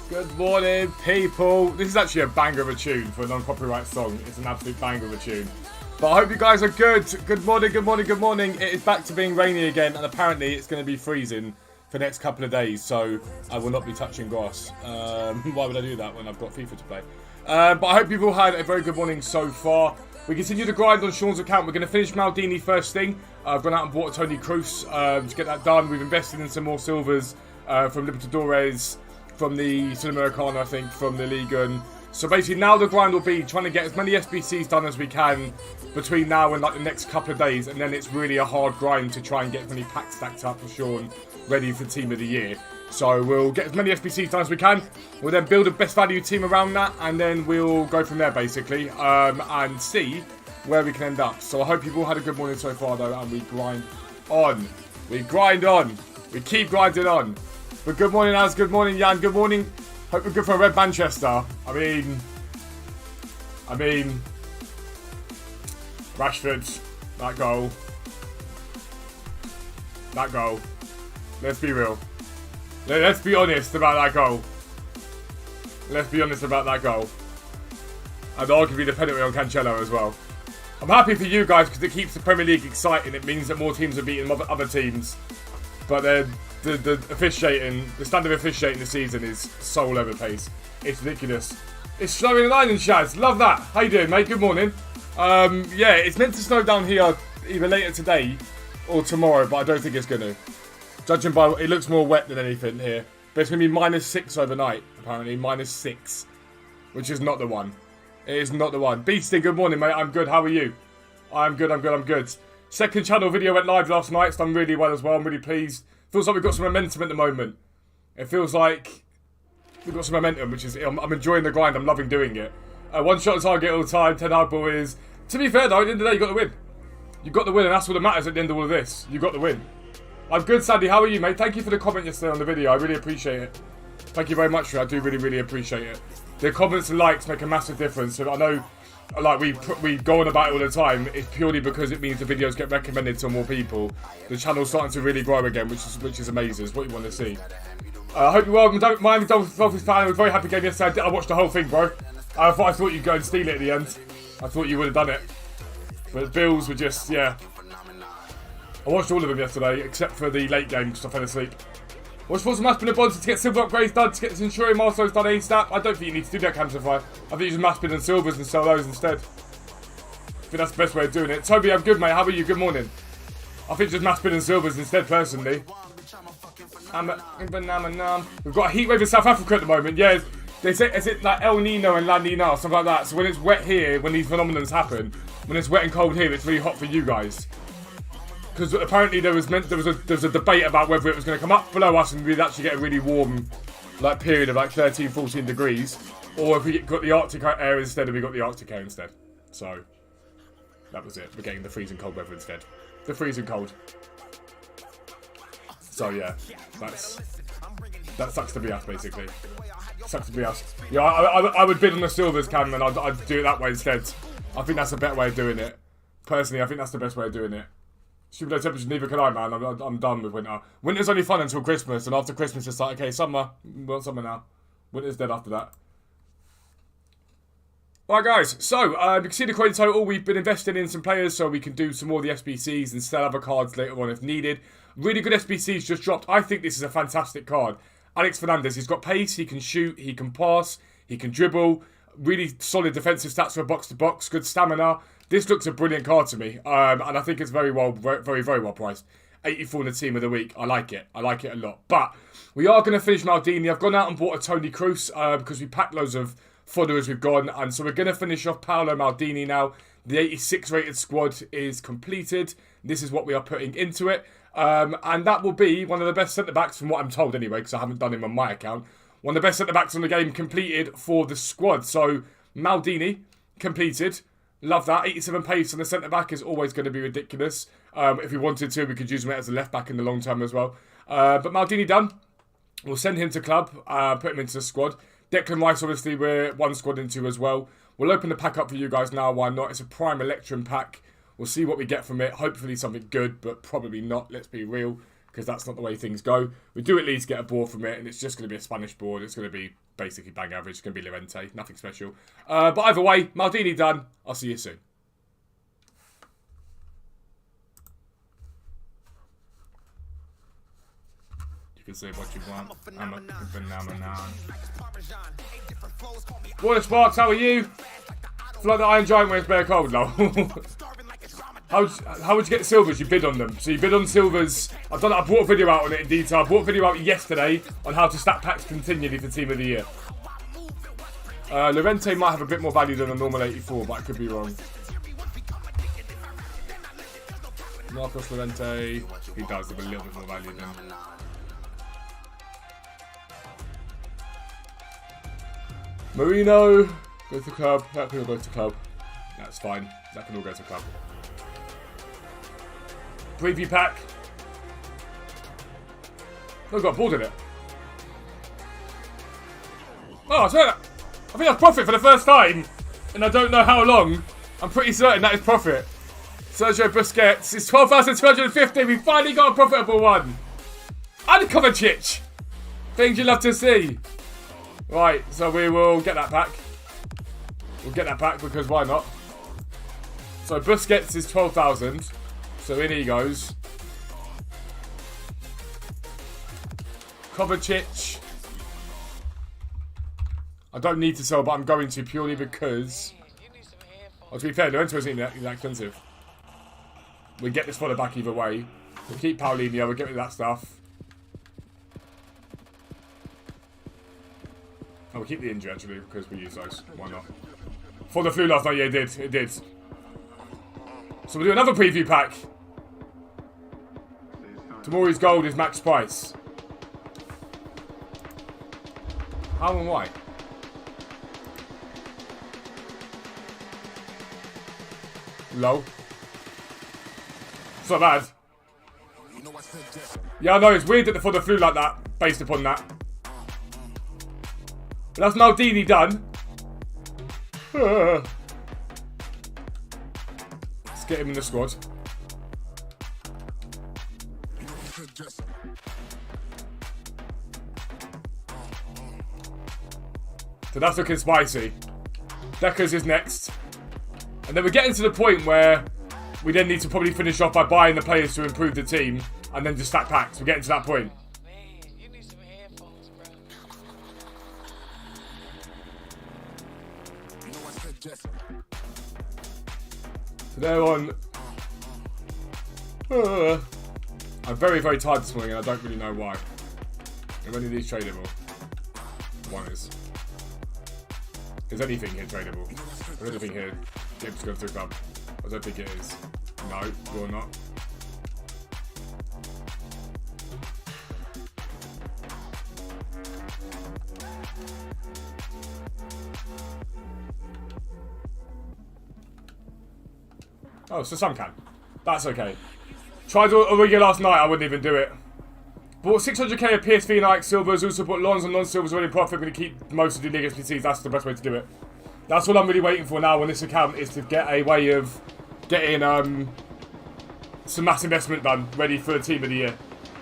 Good morning, people. This is actually a banger of a tune for a non-copyright song. It's an absolute banger of a tune. But I hope you guys are good. Good morning, good morning, good morning. It is back to being rainy again, and apparently it's going to be freezing for the next couple of days, so I will not be touching grass. Why would I do that when I've got FIFA to play? But I hope you've all had a very good morning so far. We continue the grind on Sean's account. We're going to finish Maldini first thing. I've gone out and bought a Tony Cruz to get that done. We've invested in some more silvers from Libertadores, from the Sudamericana, I think, from the Liga. So basically now the grind will be trying to get as many SBCs done as we can between now and like the next couple of days, and then it's really a hard grind to try and get as many packs stacked up for Sean ready for Team of the Year. So we'll get as many SBCs done as we can. We'll then build a best value team around that, and then we'll go from there basically and see where we can end up. So I hope you've all had a good morning so far though, and we grind on. We grind on. We keep grinding on. But good morning, Az. Good morning, Jan. Good morning. Hope we're good for Red Manchester. I mean, Rashford, that goal. That goal. Let's be real. Let's be honest about that goal. Let's be honest about that goal. And arguably the penalty on Cancelo as well. I'm happy for you guys because it keeps the Premier League exciting. It means that more teams are beating other teams. But then the officiating, the standard of officiating this season is so all over the place. It's ridiculous. It's snowing in Ireland, Shaz. Love that. How you doing, mate? Good morning. Yeah, it's meant to snow down here either later today or tomorrow, but I don't think it's going to. Judging by, it looks more wet than anything here. But it's going to be -6 overnight, apparently. -6, which is not the one. It is not the one. Beasting, good morning, mate. I'm good. How are you? I'm good, I'm good, I'm good. Second channel video went live last night. It's done really well as well. I'm really pleased. Feels like we've got some momentum at the moment. It feels like we've got some momentum, which is, I'm enjoying the grind. I'm loving doing it. One shot on target all the time. 10 hard boys. To be fair though, at the end of the day, you got the win. You got the win, and that's what matters at the end of all of this. You got the win. I'm good, Sandy. How are you, mate? Thank you for the comment yesterday on the video. I really appreciate it. Thank you very much for it. I do really, really appreciate it. The comments and likes make a massive difference. So I know, like, we go on about it all the time. It's purely because it means the videos get recommended to more people. The channel's starting to really grow again, which is amazing. It's what you want to see. I hope you're well. Miami Dolphins fan. I was very happy game yesterday. I watched the whole thing, bro. I thought you'd go and steal it at the end. I thought you would have done it. But Bills were just, yeah. I watched all of them yesterday, except for the late game because I fell asleep. Watch for some mass-spin and bonds to get silver upgrades done, to get the Centurion milestones done ASAP. I don't think you need to do that, Camsify. I think you just mass-spin and silvers and sell those instead. I think that's the best way of doing it. Toby, I'm good, mate. How are you? Good morning. I think just mass-spin and silvers instead, personally. We've got a heat wave in South Africa at the moment. Yeah, they say, is it like El Nino and La Nina or something like that? So when it's wet here, when these phenomenons happen, when it's wet and cold here, it's really hot for you guys. Because apparently there was a debate about whether it was going to come up below us and we'd actually get a really warm like period of like 13, 14 degrees, or if we got the Arctic air instead, and we got the Arctic air instead. So that was it. We're getting the freezing cold weather instead. The freezing cold. So yeah, that sucks to be us basically. Sucks to be us. Yeah, I would bid on the silvers, Cam, and I'd do it that way instead. I think that's a better way of doing it. Personally, I think that's the best way of doing it. Stupid low temperatures, neither can I, man. I'm done with winter. Winter's only fun until Christmas, and after Christmas it's like, okay, summer. We want summer now. Winter's dead after that. Alright guys, so you can see the coin total. We've been investing in some players so we can do some more of the SBCs and sell other cards later on if needed. Really good SBCs just dropped. I think this is a fantastic card. Alex Fernandez, he's got pace, he can shoot, he can pass, he can dribble. Really solid defensive stats for a box-to-box, good stamina. This looks a brilliant card to me, and I think it's very well priced. 84 in the team of the week. I like it. I like it a lot. But we are going to finish Maldini. I've gone out and bought a Tony Kroos because we packed loads of fodder as we've gone. And so we're going to finish off Paolo Maldini now. The 86 rated squad is completed. This is what we are putting into it. And that will be one of the best centre-backs from what I'm told anyway, because I haven't done him on my account. One of the best centre-backs on the game completed for the squad. So Maldini completed. Love that. 87 pace on the centre-back is always going to be ridiculous. If we wanted to, we could use him as a left-back in the long term as well. But Maldini done. We'll send him to club, put him into the squad. Declan Rice, obviously, we're one squad into as well. We'll open the pack up for you guys now. Why not? It's a Prime Electrum pack. We'll see what we get from it. Hopefully something good, but probably not. Let's be real, because that's not the way things go. We do at least get a board from it, and it's just going to be a Spanish board. It's going to be basically bang average. It's going to be Llorente. Nothing special. But either way, Maldini done. I'll see you soon. You can say what you want. I'm a phenomenon. What Sparks, how are you? I feel like the Iron Giant wears bare cold now. How would you get silvers? You bid on them. So you bid on silvers. I brought a video out on it in detail. I brought a video out yesterday on how to stack packs continually for Team of the Year. Llorente might have a bit more value than a normal 84, but I could be wrong. Marcos Llorente, he does have a little bit more value than. Marino, go to club. That can all go to club. That's fine. That can all go to club. Preview pack. Oh, I've got a board in it. Oh, I think that's profit for the first time. And I don't know how long. I'm pretty certain that is profit. Sergio Busquets is 12,250. We finally got a profitable one. And Kovacic. Things you love to see. Right, so we will get that pack. We'll get that pack because why not? So Busquets is 12,000. So in he goes. Kovacic. I don't need to sell, but I'm going to purely because. Oh, to be fair, Llorente isn't that expensive. We get this fodder back either way. We'll keep Paulinho. We'll get rid of that stuff. Oh, we'll keep the injury actually because we use those. Why not? For the flu last night, yeah, it did. It did. So we'll do another preview pack. Tomori's gold is max price. How and why? Low. It's not bad. Yeah, I know, it's weird that the fodder flew like that, based upon that. But that's Maldini done. Let's get him in the squad. So that's looking spicy. Deckers is next. And then we're getting to the point where we then need to probably finish off by buying the players to improve the team and then just stack packs. We're getting to that point. So they're on. I'm very, very tired this morning and I don't really know why. Are any of these tradable? One is. Is anything here tradable? Is anything here? Game's going to club. I don't think it is. No, you're not. Oh, so some can. That's okay. Tried Origi last night, I wouldn't even do it. Bought 600k of PSV and Ix Silvers, also bought Lons and non-silvers already profit. I'm going to keep most of the League SPCs, that's the best way to do it. That's all I'm really waiting for now on this account, is to get a way of getting some mass investment done, ready for the Team of the Year.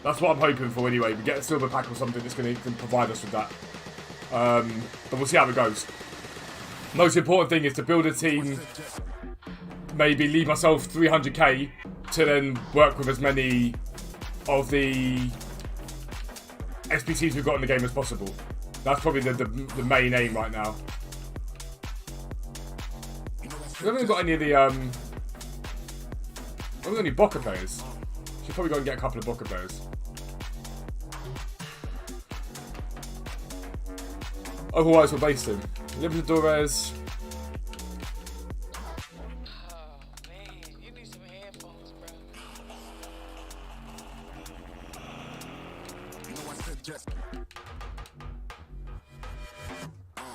That's what I'm hoping for anyway. We get a silver pack or something that's going to provide us with that. But we'll see how it goes. Most important thing is to build a team, maybe leave myself 300k to then work with as many of the SPCs we've got in the game as possible. That's probably the main aim right now. We haven't got any of the we haven't got any Boca players. Should probably go and get a couple of Boca players. Otherwise, we're based in Libertadores.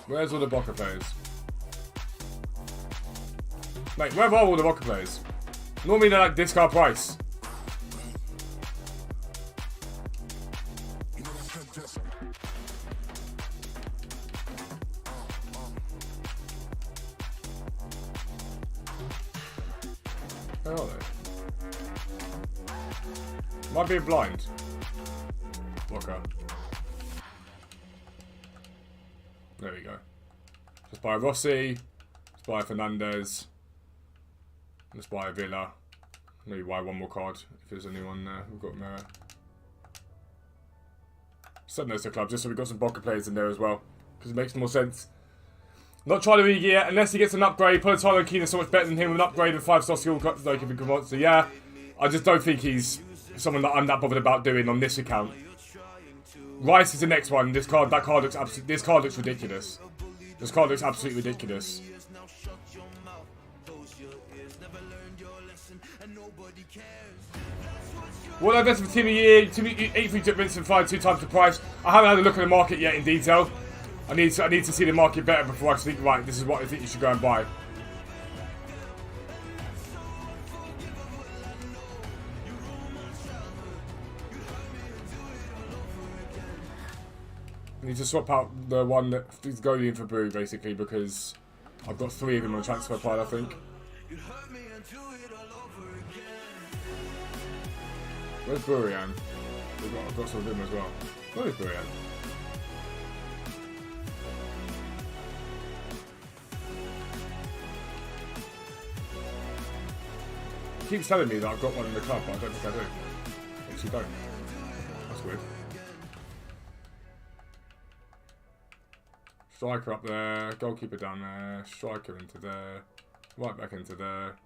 Where's all the Boca players? Mate, where are all the Boca players? Normally they're like discard price. Where are they? Might be blind. Boca. There we go. Let's buy Rossi. Let's buy Fernandez. Let's buy Villa. Maybe buy one more card if there's anyone there. We've got Mera. Send those to club just so we've got some Boca players in there as well. Because it makes more sense. Not trying to league yet unless he gets an upgrade. Politano Keane is so much better than him with an upgrade and 5-star skill cuts like if he can want. So yeah, I just don't think he's someone that I'm that bothered about doing on this account. Rice is the next one. This card looks absolutely. This card looks ridiculous. This card looks absolutely ridiculous. What I best for team of the year? Team 8-3 took Vincent 5 2 times the price. I haven't had a look at the market yet in detail. I need to see the market better before I think, right, this is what I think you should go and buy. I need to swap out the one that is going in for Brew, basically, because I've got 3 of them on transfer pile, I think. Where's Burian? I've got some of him as well. Where is Burian? He keeps telling me that I've got one in the club, but I don't think I do. Actually don't. That's weird. Striker up there, goalkeeper down there, striker into there, right back into there.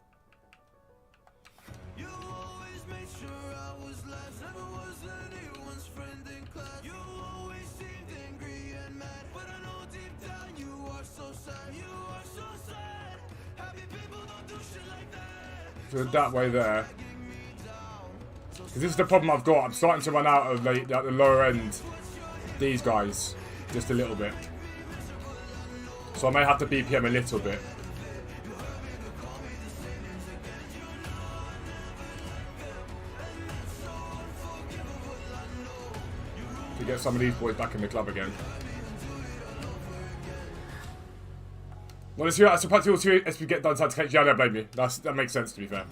You always made sure I was last, never was anyone's friend in class. You always seemed angry and mad, but I know deep down you are so sad. You are so sad. Happy people don't do shit like that. So that way there. Because this is the problem I've got. I'm starting to run out of the lower end. These guys, just a little bit. So I may have to BPM a little bit. To get some of these boys back in the club again. Well, let's see how practical as we get done to catch. Yeah, I don't blame you. That makes sense, to be fair.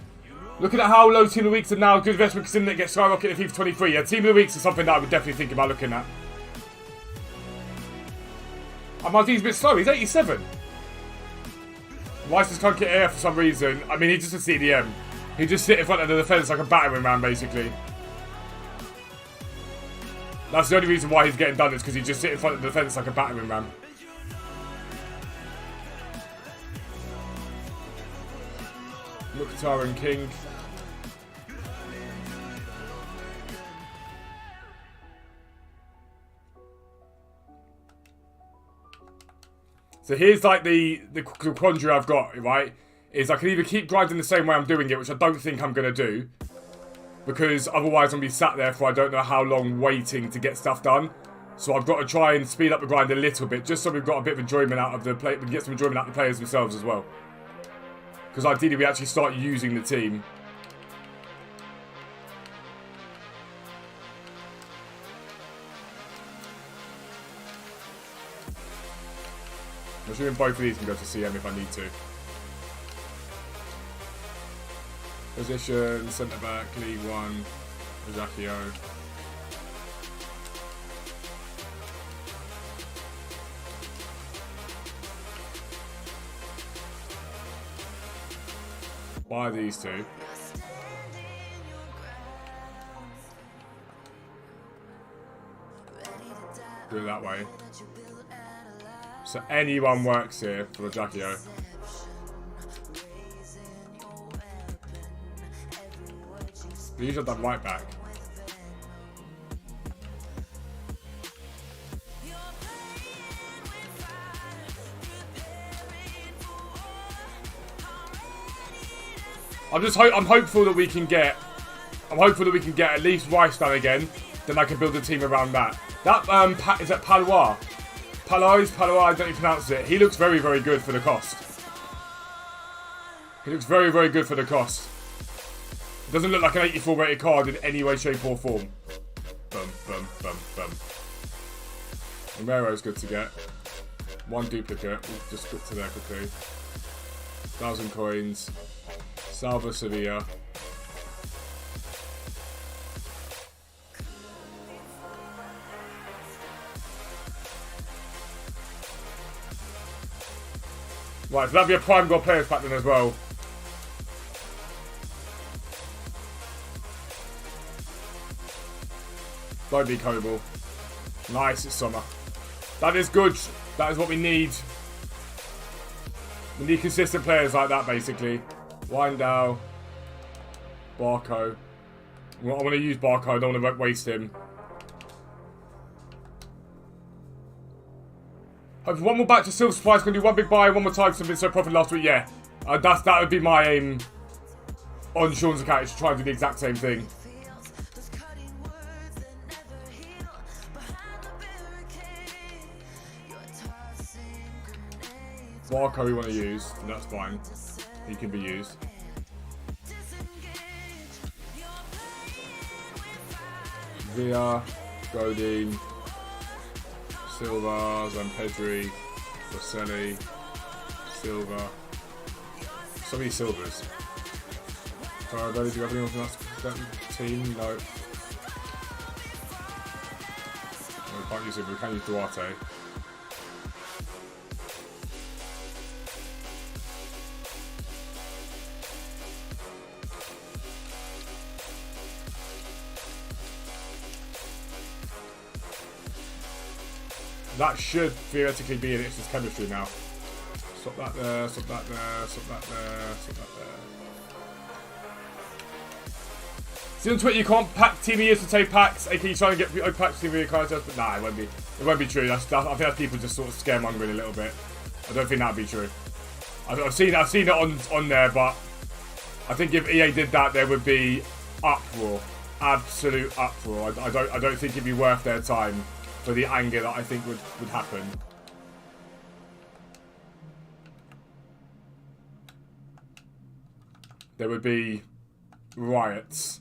Looking at how low Team of the Weeks are now, good investment considering it gets skyrocketed in FIFA 23. Yeah, Team of the Weeks is something that I would definitely think about looking at. And Martin's a bit slow, he's 87. Rice just can't get air for some reason. I mean, he's just a CDM. He just sit in front of the defence like a battering ram, basically. That's the only reason why he's getting done, is because he just sit in front of the defence like a battering ram. Mukhtar and King. So here's like the quandary I've got, right? Is I can either keep grinding the same way I'm doing it, which I don't think I'm going to do. Because otherwise I'm going to be sat there for I don't know how long waiting to get stuff done. So I've got to try and speed up the grind a little bit, just so we've got a bit of enjoyment out of the play. We can get some enjoyment out of the players themselves as well. Because ideally we actually start using the team. I'm assuming both of these can go to CM if I need to. Position, centre back, League One, Zacchio. Buy these two. Do it that way. So anyone works here for the Jackie-O. These are done right back. I'm hopeful that we can get. I'm hopeful that we can get at least Rice done again. Then I can build a team around that. That is that Palois? Palois, I don't know how you pronounce it. He looks very, very good for the cost. He looks very, very good for the cost. It doesn't look like an 84 rated card in any way, shape, or form. Bum, bum, bum, bum. Romero's good to get. One duplicate. We'll just put to there quickly. 1,000 coins. Salva Sevilla. Right, so that'll be a Prime Gold Players pack then as well. Don't be Coble. Nice, it's summer. That is good. That is what we need. We need consistent players like that, basically. Window. Barco. I want to use Barco. I don't want to waste him. Hopefully one more back to Silver Supply. Going to do one big buy, one more time. Something so profit last week. Yeah, that would be my aim on Sean's account. Is to try and do the exact same thing. Barco we want to use, and that's fine. He can be used. Villa, Godin, Silva, Zampedri, Rosselli, Silva. So many Silvers. Faravelli, do you have anyone from that team? No. We can't use him, we can use Duarte. That should theoretically be in its chemistry now. Stop that there, stop that there, stop that there, stop that there. See on Twitter you can't pack Team Years to take packs, aka trying to get packs Team Year characters, but nah, it won't be. It won't be true. I think that's people just sort of scaremongering a little bit. I don't think that'd be true. I've seen it on there, but I think if EA did that, there would be uproar, absolute uproar. I don't think it'd be worth their time for the anger that I think would happen. There would be riots.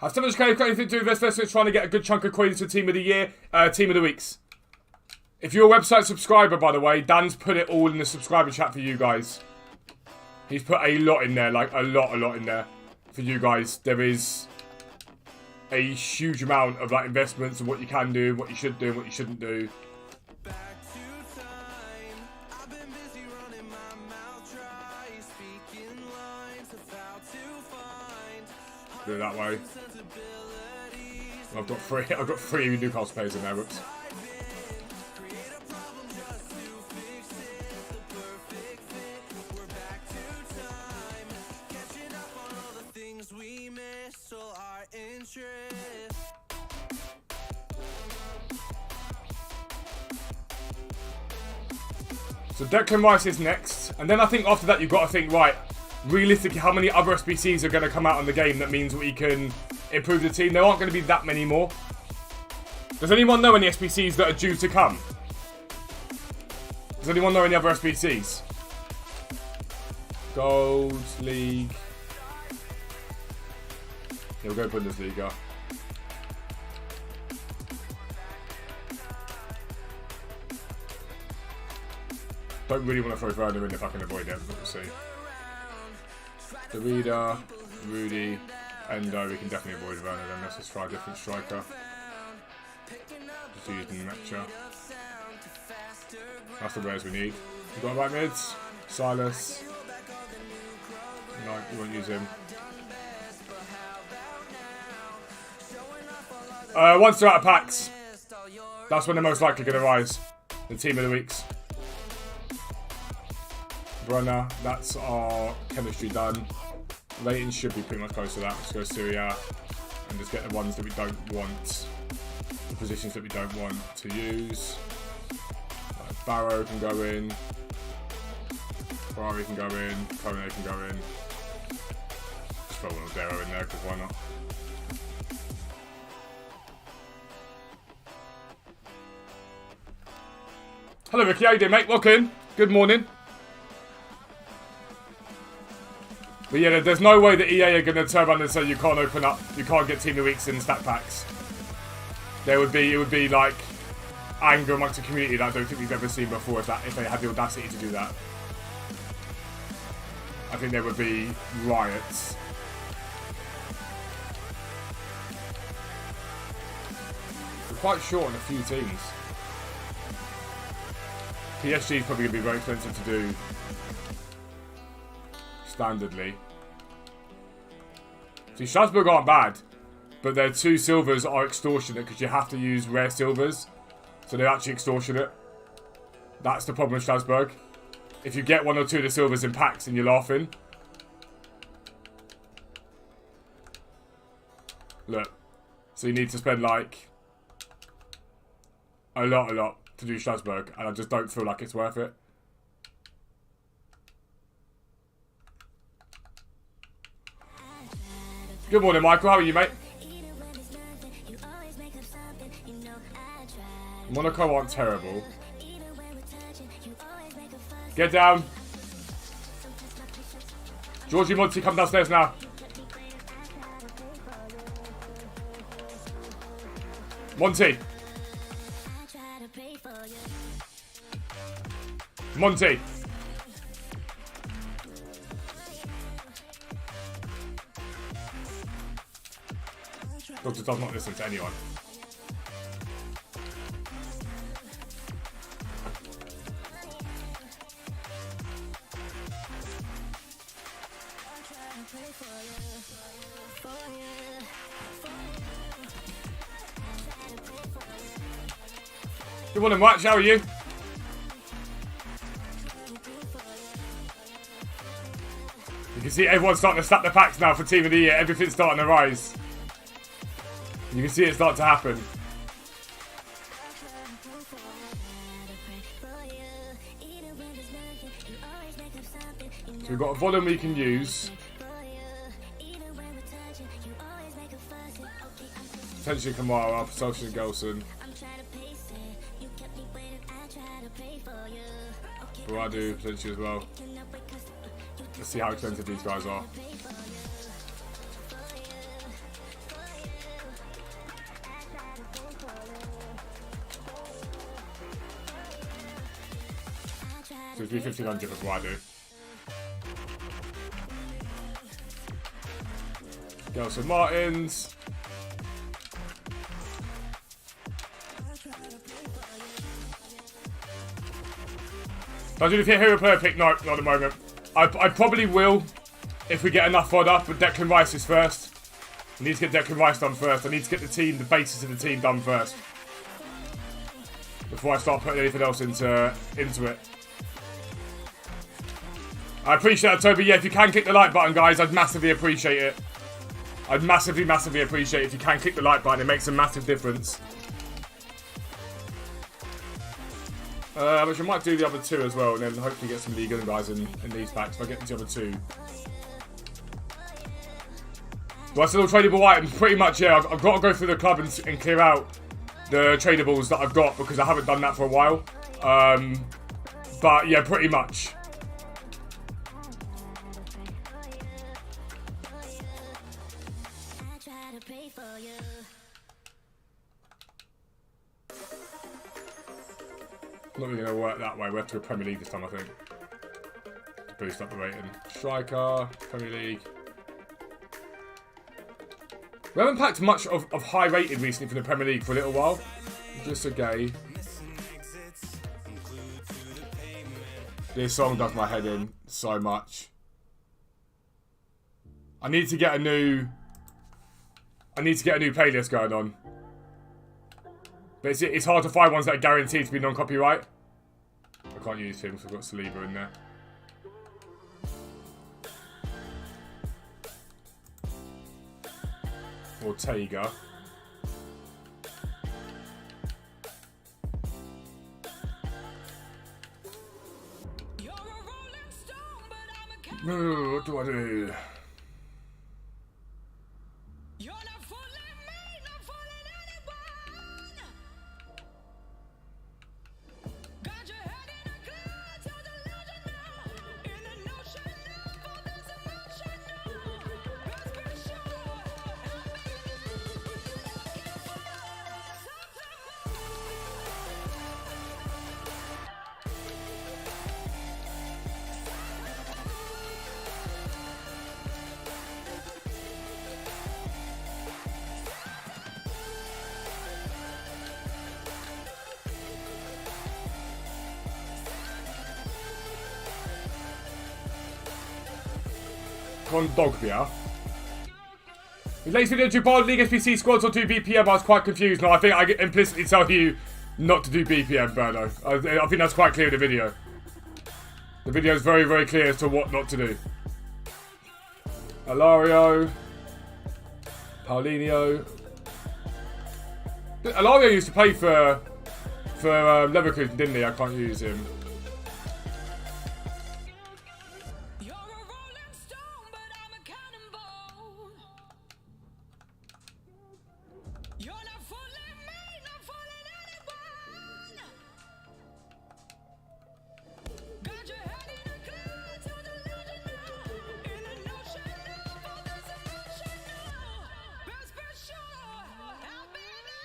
Have 700k got anything to do with investors trying to get a good chunk of coins for Team of the Year, Team of the Weeks. If you're a website subscriber, by the way, Dan's put it all in the subscriber chat for you guys. He's put a lot in there, like a lot in there. For you guys, there is a huge amount of like investments and what you can do, what you should do, and what you shouldn't do. Do it that way. I've got three Newcastle players in there. Whoops. So Declan Rice is next, and then I think after that you've got to think, right, realistically, how many other SBCs are going to come out in the game that means we can improve the team? There aren't going to be that many more. Does anyone know any SBCs that are due to come? Does anyone know any other SBCs? Gold League. Yeah, we'll go Bundesliga. Don't really want to throw Werner in if I can avoid it, but we'll see. Darida, Rudy, Endo, we can definitely avoid Werner then. Let's just try a different striker. Just using Mecha. That's the players we need. We got right mids. Silas. No, you won't use him. Once they're out of packs, that's when they're most likely going to rise. The team of the weeks. Brunner, that's our chemistry done. Rating should be pretty much close to that. Let's go Syria and just get the ones that we don't want. The positions that we don't want to use. Barrow can go in. Ferrari can go in. Kone can go in. Just throw one of Darrow in there because why not? Hello Ricky, how you doing mate? Welcome. Good morning. But yeah, there's no way that EA are going to turn around and say you can't open up, you can't get Team of the Weeks in stat packs. It would be like anger amongst the community that I don't think we've ever seen before if they had the audacity to do that. I think there would be riots. We're quite short on a few teams. PSG is probably going to be very expensive to do standardly. See, Strasbourg aren't bad, but their 2 silvers are extortionate because you have to use rare silvers. So they're actually extortionate. That's the problem with Strasbourg. If you get 1 or 2 of the silvers in packs and you're laughing. Look. So you need to spend like a lot to do Strasbourg, and I just don't feel like it's worth it. Good morning, Michael. How are you, mate? Monaco aren't terrible. Get down. Georgie Monty, come downstairs now. Monty. Monty. Dr. does not listen to anyone. Good morning, Watch. How are you? You can see everyone's starting to stack the packs now for Team of the Year. Everything's starting to rise. You can see it start to happen. So we've got a volume we can use. Potentially Kamara, Social and Gelson. Baradu potentially as well. Let's see how expensive these guys are. So it's be 1500 for Baradu. Gelson Martins. I do the hero player pick? No, not at the moment. I probably will if we get enough fodder, but Declan Rice is first. I need to get Declan Rice done first. I need to get the team, the basis of the team done first. Before I start putting anything else into it. I appreciate that, Toby. Yeah, if you can click the like button, guys, I'd massively appreciate it. I'd massively appreciate it if you can click the like button. It makes a massive difference. Which I might do the other 2 as well, and then hopefully get some League 1 guys in these packs if I get the other 2. Do I still tradable items? Pretty much, yeah. I've got to go through the club and clear out the tradables that I've got because I haven't done that for a while. But yeah, pretty much. Not really going to work that way. We have to go Premier League this time, I think. To boost up the rating. Striker, Premier League. We haven't packed much of high rated recently from the Premier League for a little while. Just a gay. This song does my head in so much. I need to get a new playlist going on. But it's hard to find ones that are guaranteed to be non-copyright. I can't use him, so I've got Saliba in there. Ortega. What do I do? Kondogbia. The latest video to Bard League SPC squads or do BPM. I was quite confused. No, I think I implicitly tell you not to do BPM, Berno. I think that's quite clear in the video. The video is very, very clear as to what not to do. Alario. Paulinho. Alario used to play for Leverkusen, didn't he? I can't use him.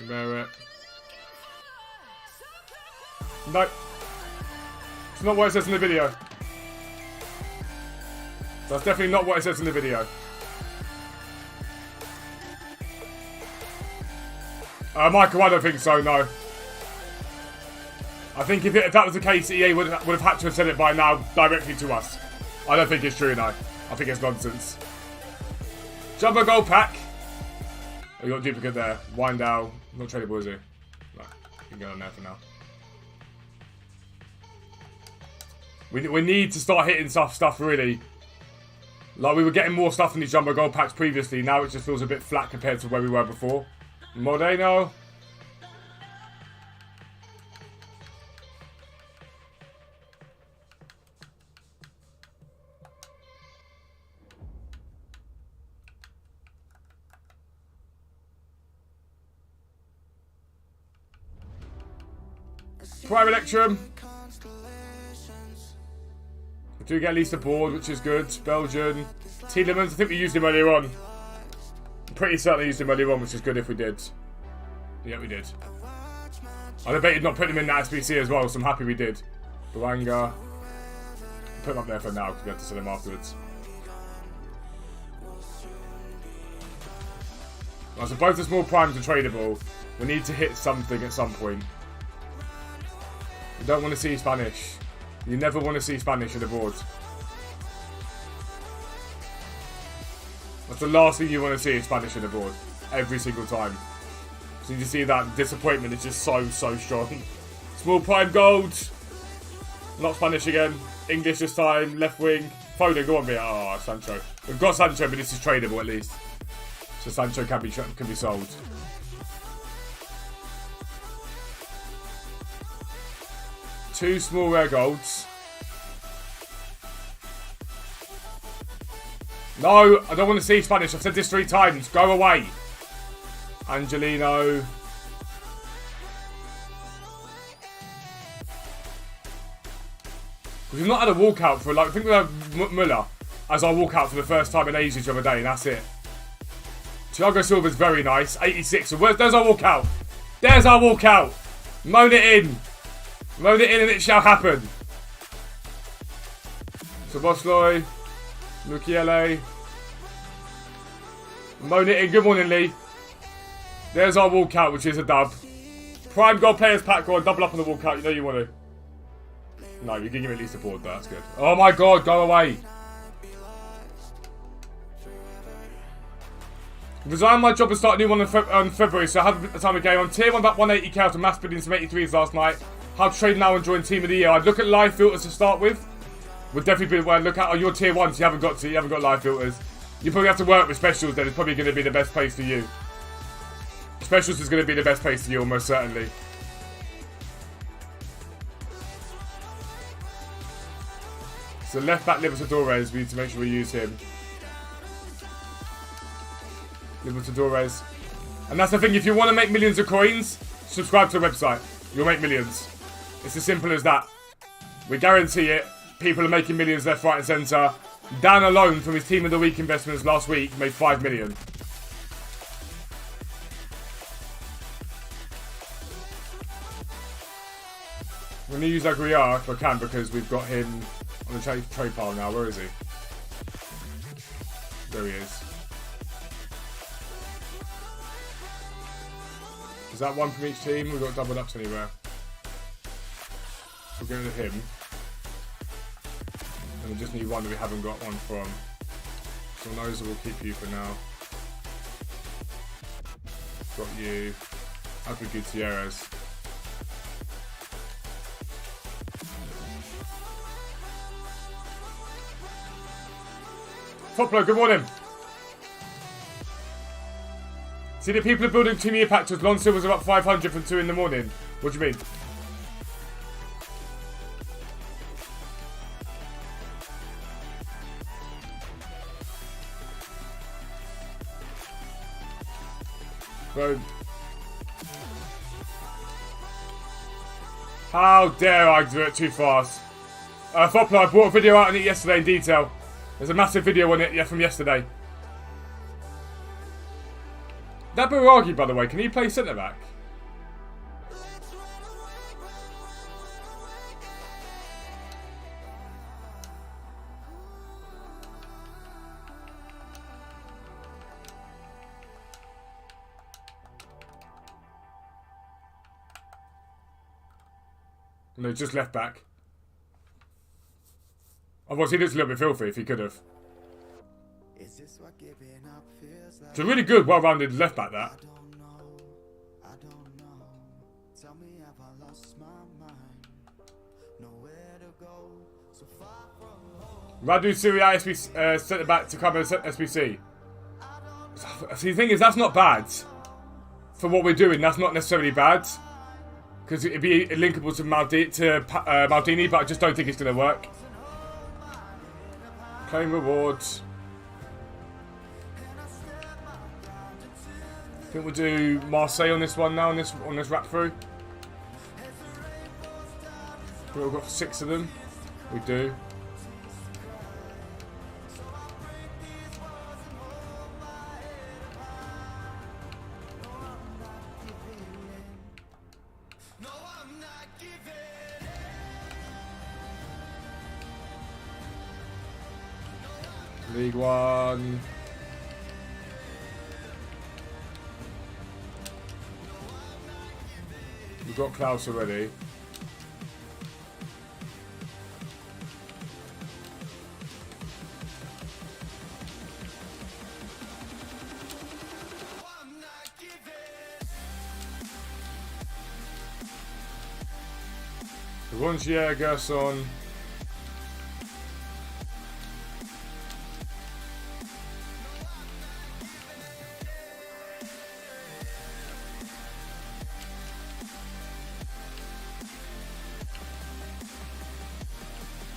Merit. No. It's not what it says in the video. That's definitely not what it says in the video. Michael, I don't think so, no. I think if that was the case, EA would have had to have said it by now directly to us. I don't think it's true, no. I think it's nonsense. Jumbo gold pack. We got a duplicate there. Window. Not tradable, is he? No. You can go on there for now. We need to start hitting stuff really. Like, we were getting more stuff in these jumbo gold packs previously. Now it just feels a bit flat compared to where we were before. Moreno. Prime Electrum. We do get at least a board, which is good. Belgian. Tielemans, I think we used him earlier on. I'm pretty certain we used him earlier on, which is good if we did. Yeah, we did. I debated not putting him in that SBC as well, so I'm happy we did. Boanga. Put him up there for now, because we have to sell him afterwards. I suppose the small primes are tradable. We need to hit something at some point. You don't want to see Spanish. You never want to see Spanish on the board. That's the last thing you want to see is Spanish on the board. Every single time. So you just see that disappointment is just so strong. Small prime gold. Not Spanish again. English this time. Left wing. Foden, go on, be. Oh, Sancho. We've got Sancho, but this is tradable at least. So Sancho can be sold. Two small rare golds. No, I don't want to see Spanish. I've said this 3 times. Go away. Angelino. We've not had a walkout for, like, I think we had Muller as our walkout for the first time in ages the other day, and that's it. Thiago Silva's very nice. 86. So there's our walkout. There's our walkout. Moan it in. Moan it in and it shall happen. Sobosloy. Mukiele. Moan it in. Good morning, Lee. There's our walkout, which is a dub. Prime gold players pack. Go on, double up on the walkout. You know you want to. No, you can give me at least a board though, that's good. Oh my god, go away! Resigned my job and start a new one on February, so I have the time of game. I'm tier 1 about 180k after mass bidding some 83s last night. How to trade now and join team of the year. I'd look at live filters to start with. Would definitely be where I'd look at. Oh, you're tier 1, so you haven't got live filters. You probably have to work with specials then. It's probably going to be the best place for you. Specials is going to be the best place for you, almost certainly. So left back Libertadores, we need to make sure we use him. Libertadores. And that's the thing, if you want to make millions of coins, subscribe to the website. You'll make millions. It's as simple as that. We guarantee it. People are making millions left, right and centre. Dan alone from his Team of the Week investments last week made 5 million. I'm going to use Aguiar if I can because we've got him on the trade pile now. Where is he? There he is. Is that one from each team? We've got double ups anywhere. We'll go to him. And we just need one that we haven't got one from. So those will keep you for now. Got you. Alfred Gutierrez. Toplo, good morning. See, the people are building 2-year patches. Lon Silver's about 500 from 2 in the morning. What do you mean? Bro. How dare I do it too fast? Foplo, I brought a video out on it yesterday in detail. There's a massive video on it from yesterday. That Biragi, by the way, can he play centre-back? No, just left back. Otherwise, he looks a little bit filthy if he could have. It's a really good, well-rounded left back, that. Radu Syria centre back to cover SBC. See, the thing is, that's not bad. For what we're doing, that's not necessarily bad. Because it'd be linkable to Maldini, but I just don't think it's going to work. Claim rewards. I think we'll do Marseille on this one now, on this wrap through. We've got 6 of them. We do. League One. We've got Klaus already. Rongier, Gerson.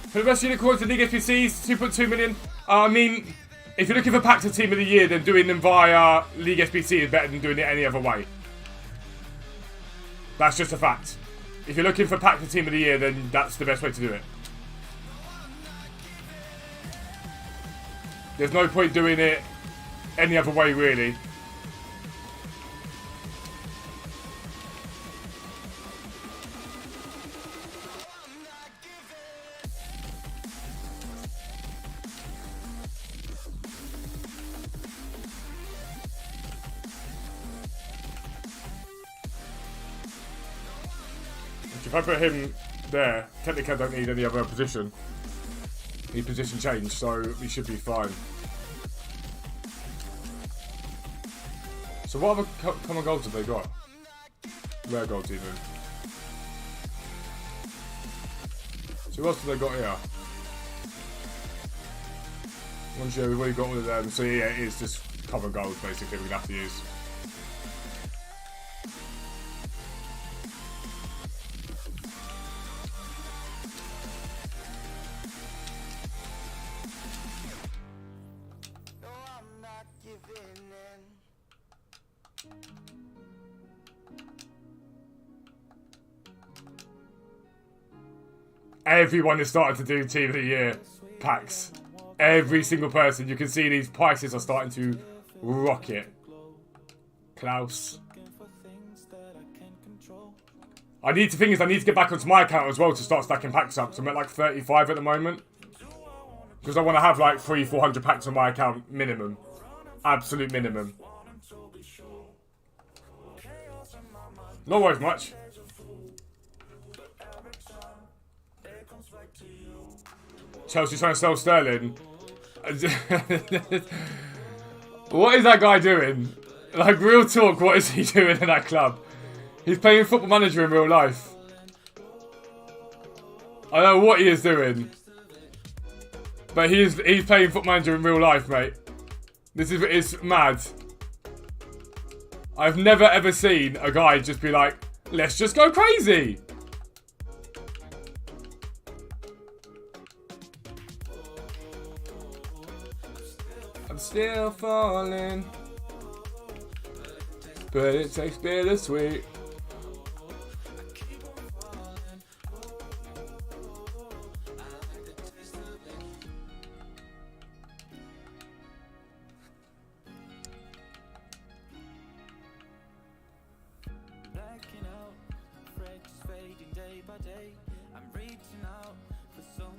For the rest of unicorns, the League SPCs, 2.2 million. I mean, if you're looking for pack to Team of the Year, then doing them via League SPC is better than doing it any other way. That's just a fact. If you're looking for pack to Team of the Year, then that's the best way to do it. There's no point doing it any other way, really. If I put him there. Technically, I don't need any other position. Need position change, so we should be fine. So what other common goals have they got? Rare goals even. So what else have they got here? Once we've already got all of them. So yeah, it is just common goals basically we're going to have to use. Everyone is starting to do Team of the Year packs. Every single person. You can see these prices are starting to rocket. Klaus. I need to get back onto my account as well to start stacking packs up. So I'm at like 35 at the moment. Because I want to have like 300-400 packs on my account minimum. Absolute minimum. Not worth much. Chelsea's trying to sell Sterling. What is that guy doing? Like, real talk, what is he doing in that club? He's playing Football Manager in real life. I don't know what he is doing. But he's playing Football Manager in real life, mate. It's mad. I've never ever seen a guy just be like, let's just go crazy. I'm still falling, but it tastes bittersweet.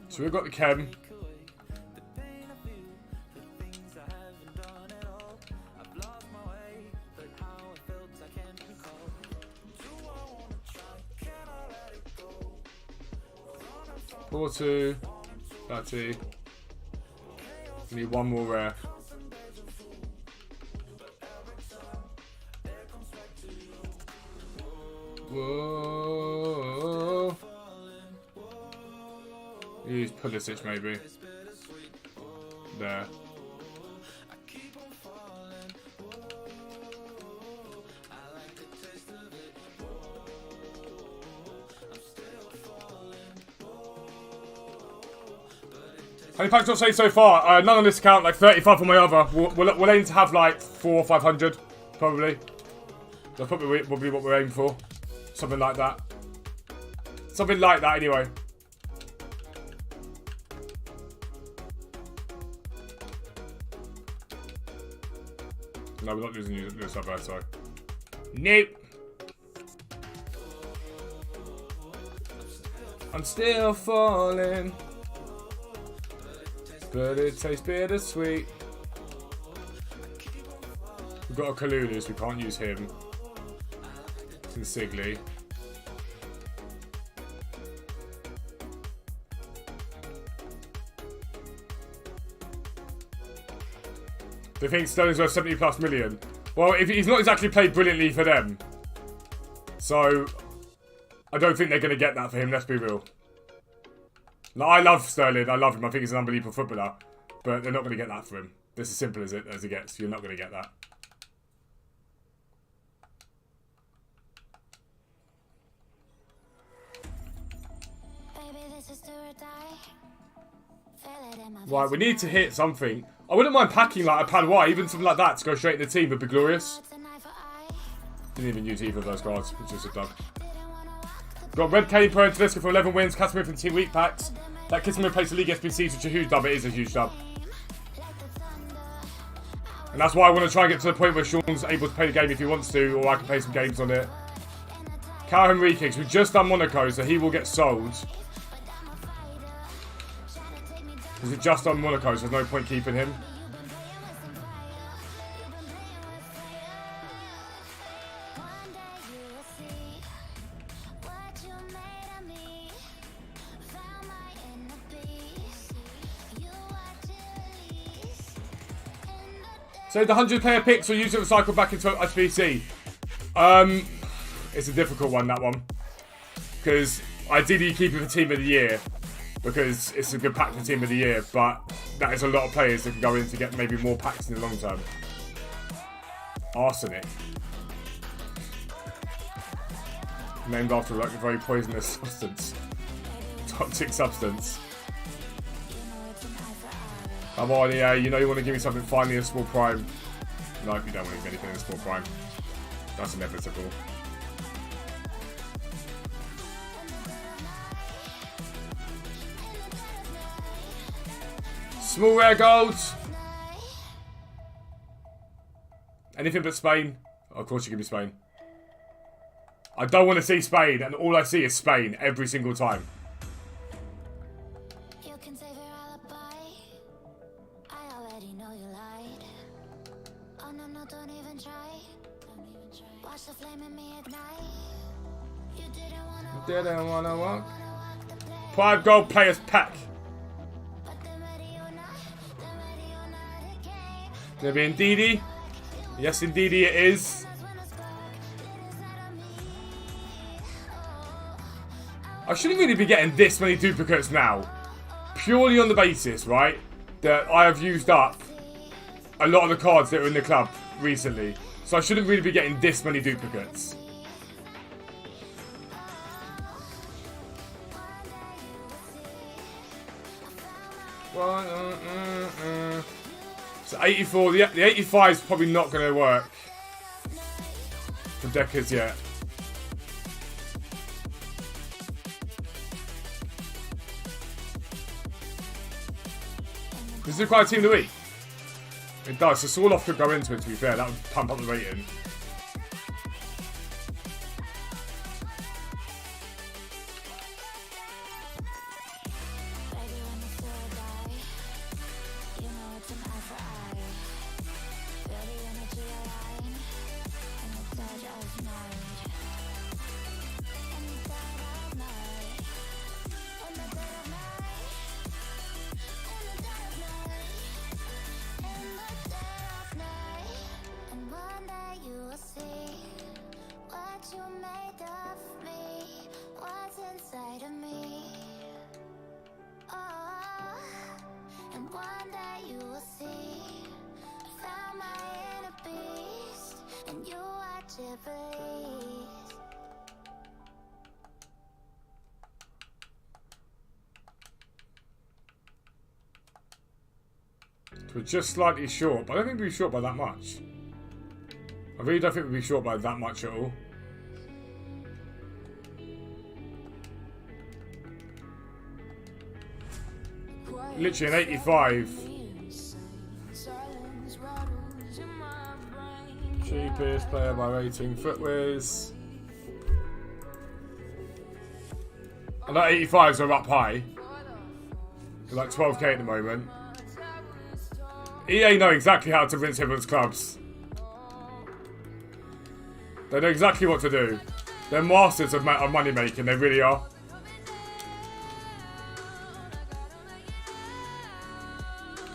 So we've got the chem. Porto, TOTY. Need one more rare. Whoa. Use Pulisic maybe. There. How many packs I've saved so far? None on this account, like 35 on my other. We'll aim to have like 400 or 500, probably. That's probably what we're aiming for. Something like that. Something like that, anyway. No, we're not losing your sub ad, sorry. Nope. I'm still falling, but it tastes bittersweet. We've got a Kalulu, so we can't use him. It's in Sigley. They think Sterling's worth 70+ million. Well, if he's not exactly played brilliantly for them, so I don't think they're going to get that for him, let's be real. Like, I love Sterling, I love him, I think he's an unbelievable footballer, but they're not going to get that for him. That's as simple as it gets, you're not going to get that. Right, we need to hit something. I wouldn't mind packing like a Palois, even something like that to go straight in the team would be glorious. Didn't even use either of those cards, which is a dub. Got Red Kane Pro and Talisca for 11 wins, Casemiro from Team Week packs. That Casemiro plays the League SBCs, which is a huge dub. It is a huge dub. And that's why I want to try and get to the point where Sean's able to play the game if he wants to, or I can play some games on it. Cal Henrique, we've just done Monaco, so he will get sold. Because it's just on Monaco, so there's no point keeping him. So the 100 player picks or use it recycled back into SBC. It's a difficult one, that one. Because ideally you keep it for Team of the Year. Because it's a good pack for Team of the Year. But that is a lot of players that can go in to get maybe more packs in the long term. Arsenic. Named after like a very poisonous substance. Toxic substance. Come on, EA, you know you want to give me something finally in small prime. No, you don't want to give me anything in small prime. That's inevitable. Small rare gold. Anything but Spain. Oh, of course you give me Spain. I don't want to see Spain, and all I see is Spain every single time. You can save your alibi. I already know you lied. Oh no, no, don't even try. Watch the flame in me ignite. You didn't wanna walk. 5 gold players pack. Gonna be Ndidi. Yes, indeed it is. I shouldn't really be getting this many duplicates now. Purely on the basis, right, that I have used up a lot of the cards that are in the club recently. So I shouldn't really be getting this many duplicates. So 84, the 85 is probably not going to work for Deckers yet. Does it require Team of the Week? It does, so Swallow could go into it, to be fair. That would pump up the rating. We're just slightly short, but I don't think we'll be short by that much. I really don't think we'll be short by that much at all. Literally an 85. Cheapest player by rating, Footwears. And that 85s are up high. They're like 12k at the moment. EA know exactly how to rinse everyone's clubs. They know exactly what to do. They're masters of money making, they really are.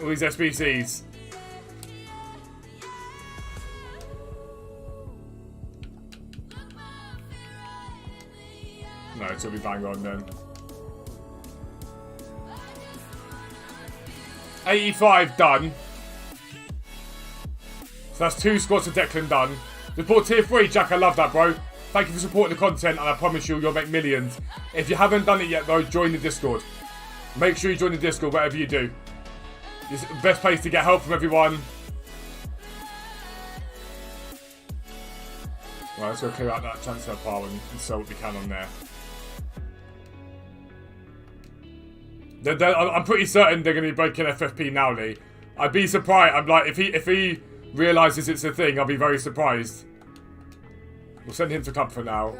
All these SBCs. No, it'll be bang on then. 85 done. So that's 2 squads of Declan done. Report tier 3, Jack, I love that, bro. Thank you for supporting the content, and I promise you'll make millions. If you haven't done it yet, though, join the Discord. Make sure you join the Discord, whatever you do. It's the best place to get help from everyone. Right, let's go clear out that transfer pile and sell what we can on there. I'm pretty certain they're going to be breaking FFP now, Lee. I'd be surprised. I'm like, if he realises it's a thing, I'll be very surprised. We'll send him to club for now.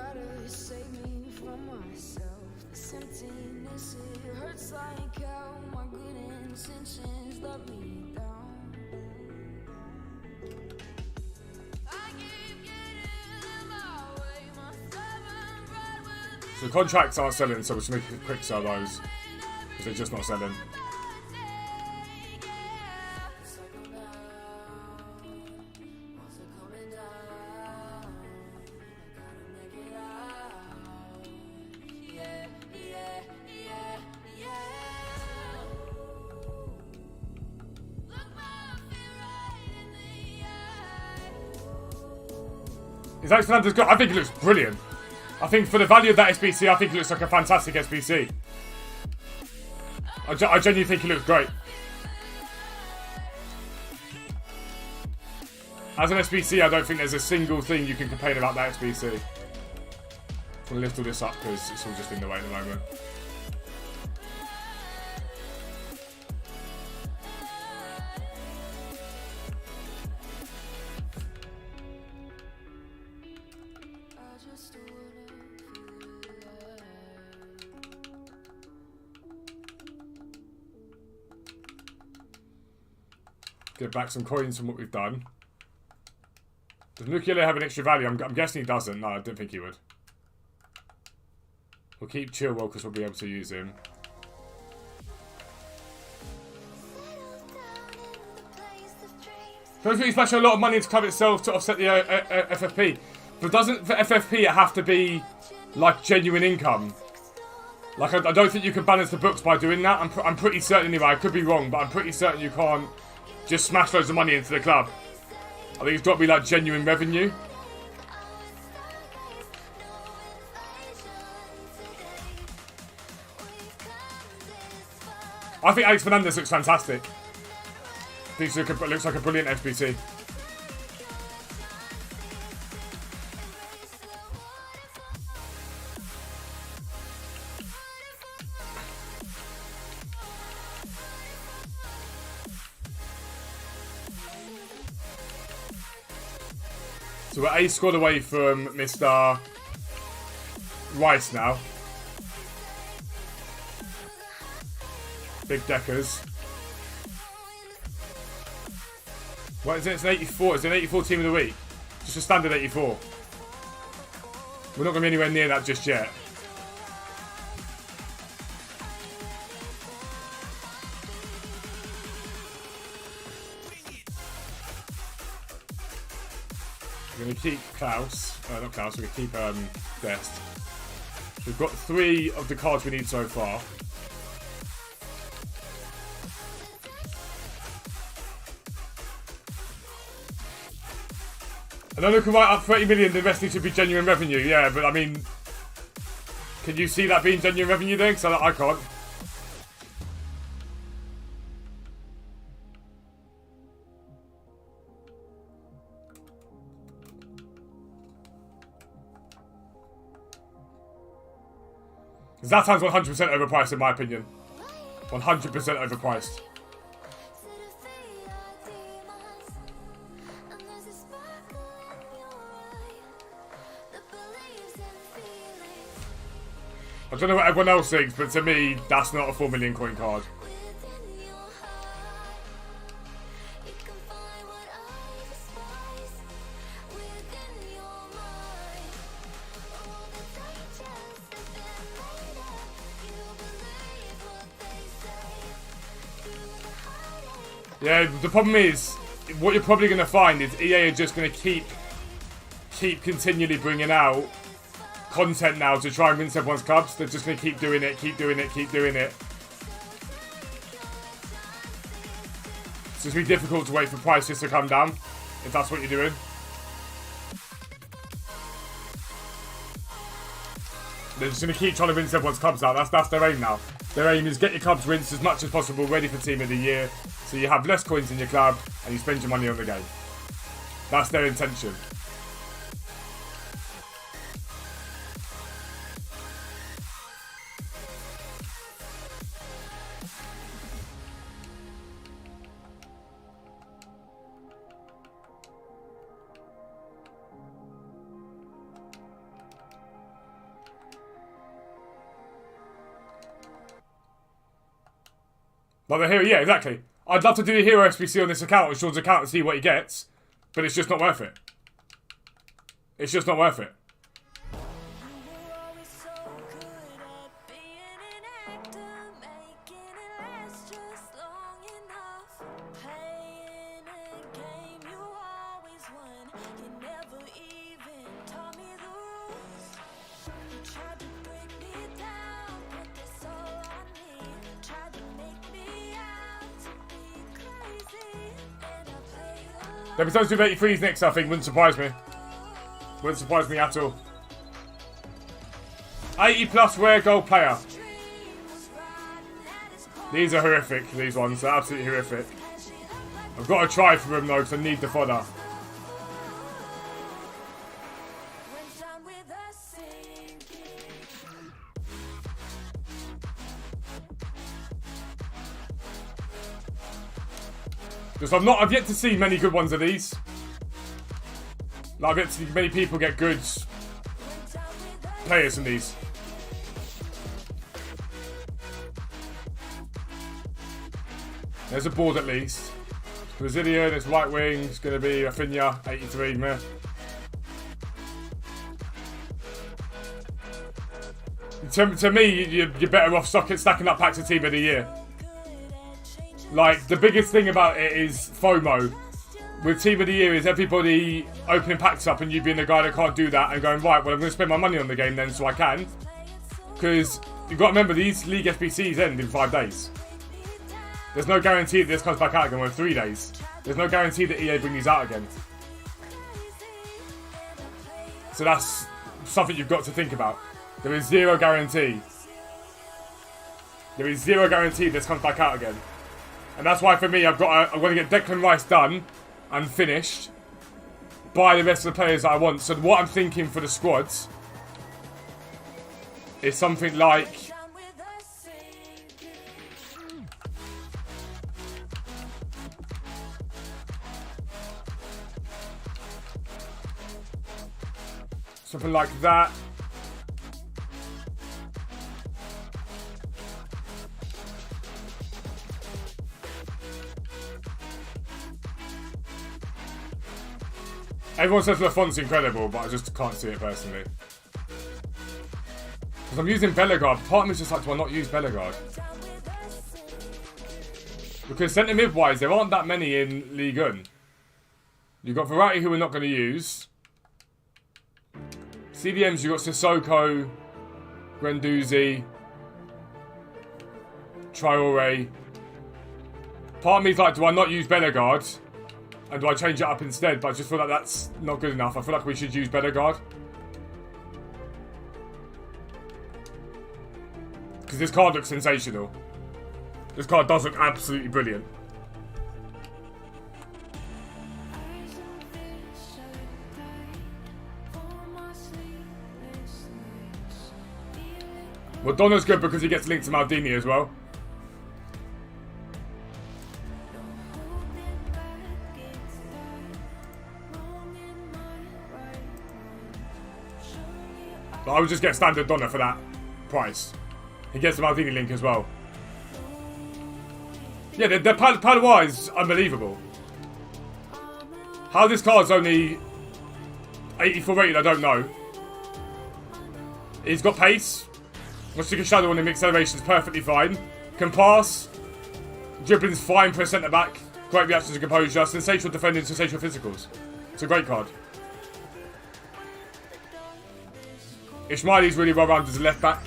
So contracts aren't selling, so we'll just make a quick sell those. Because they're just not selling. Is Alex Fernandez good? I think it looks brilliant. I think for the value of that SBC, I think it looks like a fantastic SBC. I genuinely think it looks great. As an SBC, I don't think there's a single thing you can complain about that SBC. I'm going to lift all this up because it's all just in the way at the moment. Get back some coins from what we've done. Does Mukiele have an extra value? I'm guessing he doesn't. No, I don't think he would. We'll keep Chilwell because we'll be able to use him. Don't think he's splashing a lot of money into the club itself to offset the FFP. But doesn't for FFP it have to be like genuine income? Like I don't think you can balance the books by doing that. I'm pretty certain anyway. I could be wrong, but I'm pretty certain you can't just smash loads of money into the club. I think it's got to be like genuine revenue. I think Alex Fernandez looks fantastic. I think it looks like a brilliant SBC. So we're a squad away from Mr. Rice now. Big Deckers. What is it? It's an 84. It's an 84 team of the week. Just a standard 84. We're not going to be anywhere near that just yet. We're going to keep Klaus. Not Klaus, we're going to keep Dest. We've got 3 of the cards we need so far. And then we can write up 30 million, the rest needs to be genuine revenue. Yeah, but I mean, can you see that being genuine revenue then? Because I can't. Zlatan's 100% overpriced in my opinion. 100% overpriced. I don't know what everyone else thinks, but to me, that's not a 4 million coin card. Yeah, the problem is, what you're probably going to find is EA are just going to keep continually bringing out content now to try and rinse everyone's clubs. They're just going to keep doing it, keep doing it, keep doing it. It's just going to be difficult to wait for prices to come down, if that's what you're doing. They're just going to keep trying to rinse everyone's clubs out. That's their aim now. Their aim is get your clubs rinsed as much as possible, ready for Team of the Year, so you have less coins in your club and you spend your money on the game. That's their intention. Like the hero, yeah, exactly. I'd love to do a hero SBC on this account, on Sean's account, and see what he gets, but it's just not worth it. It's just not worth it. There was those with 83s next, I think, wouldn't surprise me. Wouldn't surprise me at all. 80 plus rare gold player. These are horrific, these ones. They're absolutely horrific. I've got to try for them though, because I need the fodder. Because I've yet to see many good ones of these. Like, I've yet to see many people get good players from these. There's a board at least. Brazilian, it's right wing, it's going to be Rafinha, 83, meh. To me, you're better off stacking up packs of Team of the Year. Like, the biggest thing about it is FOMO. With Team of the Year is everybody opening packs up and you being the guy that can't do that and going, right, well, I'm going to spend my money on the game then so I can. Because you've got to remember, these League SBCs end in 5 days. There's no guarantee that this comes back out again in 3 days. There's no guarantee that EA bring these out again. So that's something you've got to think about. There is zero guarantee. There is zero guarantee this comes back out again. And that's why for me, I'm going to get Declan Rice done and finished by the rest of the players that I want. So what I'm thinking for the squads is something like... something like that. Everyone says the font's incredible, but I just can't see it personally. Because I'm using Bellegarde. Part of me is just like, do I not use Bellegarde? Because centre mid-wise, there aren't that many in Ligue 1. You've got Verratti, who we're not going to use. CDMs, you've got Sissoko, Guendouzi, Traore. Part of me is like, do I not use Bellegarde? And do I change it up instead? But I just feel like that's not good enough. I feel like we should use Bellegarde. Because this card looks sensational. This card does look absolutely brilliant. Well, Donna's good because he gets linked to Maldini as well. But I would just get standard Donna for that price. He gets the Maldini link as well. Yeah, the Palois is unbelievable. How this card's only 84 rated, I don't know. He's got pace. Rustic Shadow on him, acceleration's perfectly fine. Can pass. Dribbling's fine for a centre back. Great reactions and composure. Sensational defending, sensational physicals. It's a great card. Ismaili's really well rounded as a left back.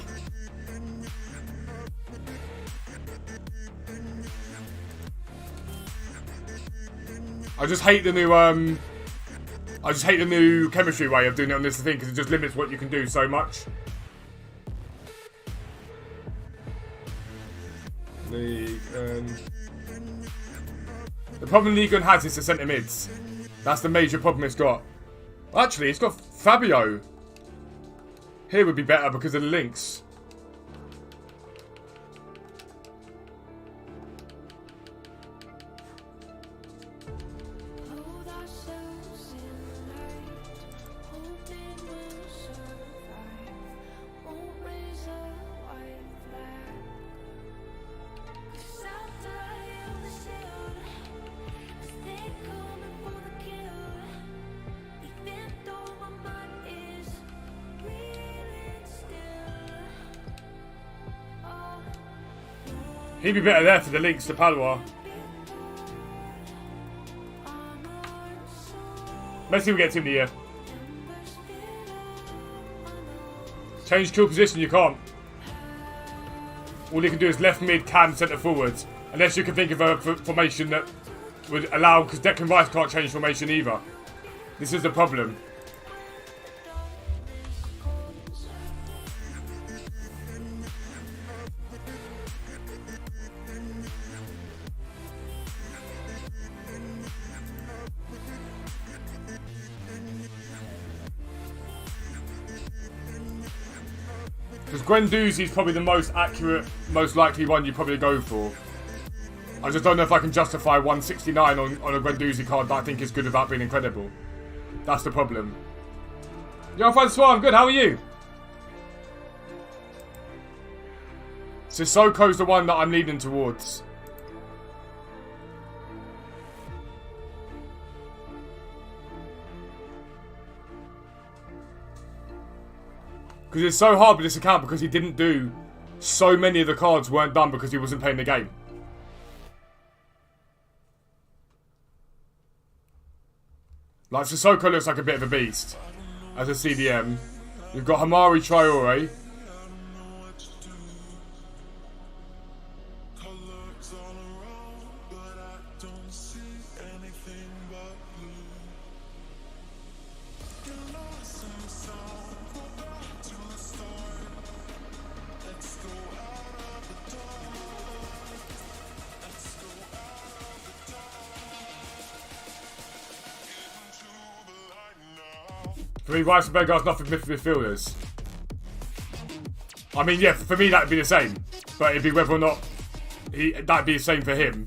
I just hate the new chemistry way of doing it on this thing because it just limits what you can do so much. League. The problem League has is the centre mids. That's the major problem it's got. Actually, it's got Fabio. Here would be better because of the links. He'd be better there for the links to Palois. Messi will get Team of the Year. Change kill position, you can't. All you can do is left mid, cam, centre forwards. Unless you can think of a formation that would allow, because Declan Rice can't change formation either. This is the problem. Because Guendouzi is probably the most accurate, most likely one you probably go for. I just don't know if I can justify 169 on a Guendouzi card that I think is good without being incredible. That's the problem. Yo, Francois, I'm good. How are you? Sissoko's the one that I'm leaning towards. Because it's so hard with this account because he didn't do... So many of the cards weren't done because he wasn't playing the game. Like, Sissoko looks like a bit of a beast as a CDM. You've got Hamari Traore. For me, Rice and Vegar's nothing midfielders. I mean, yeah, for me that'd be the same. But it'd be whether or not that'd be the same for him.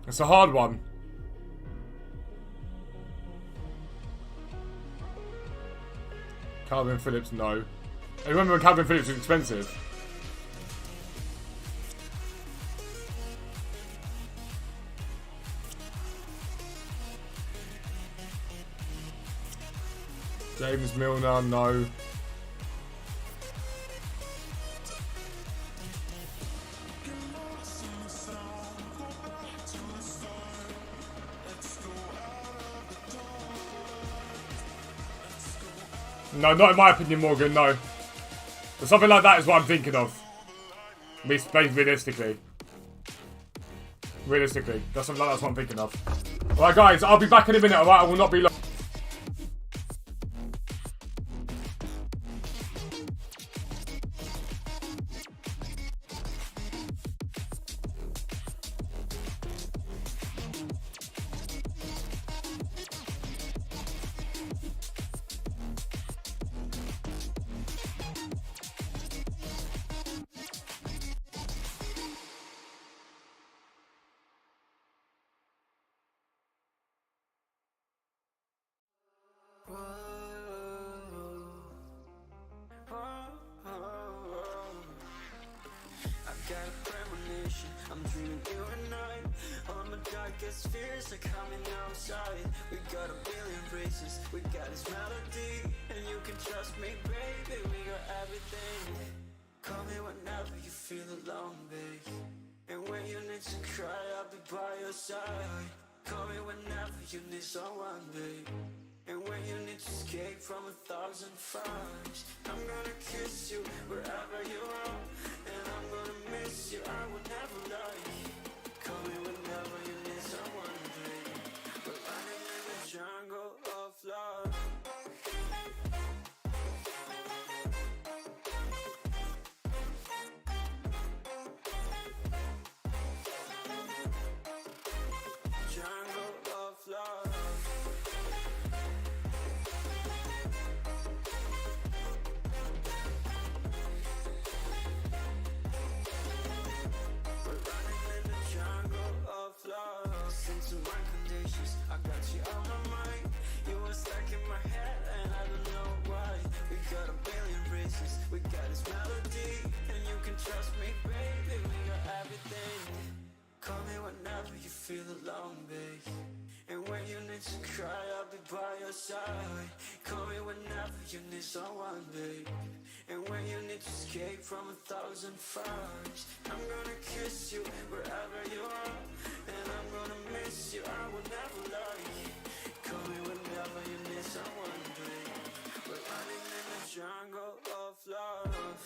It's a hard one. Calvin Phillips, no. I remember when Calvin Phillips was expensive. James Milner, no. No, not in my opinion, Morgan, no. But something like that is what I'm thinking of. Realistically. Realistically. That's what I'm thinking of. Alright, guys, I'll be back in a minute, alright? I will not be long. I'm dreaming you and I. All my darkest fears are coming outside. We got a billion races, we got this melody, and you can trust me, baby, we got everything. Call me whenever you feel alone, babe. And when you need to cry, I'll be by your side. Call me whenever you need someone, babe. And when you need to escape from 1,000 fires, I'm gonna kiss you wherever you are, and I'm gonna miss you, I will never lie. Call me whenever you need someone, babe. We're running in the jungle of love. Jungle of love. Listen to my conditions, I got you on my mind. You were stuck in my head and I don't know why. We got a billion races, we got this melody, and you can trust me, baby, we got everything. Call me whenever you feel alone, babe. And when you need to cry, I'll be by your side. Call me whenever you need someone, babe. And when you need to escape from 1,000 fires, I'm gonna kiss you wherever you are, and I'm gonna miss you, I will never lie. Call me whenever you need someone, babe. We're running in the jungle of love.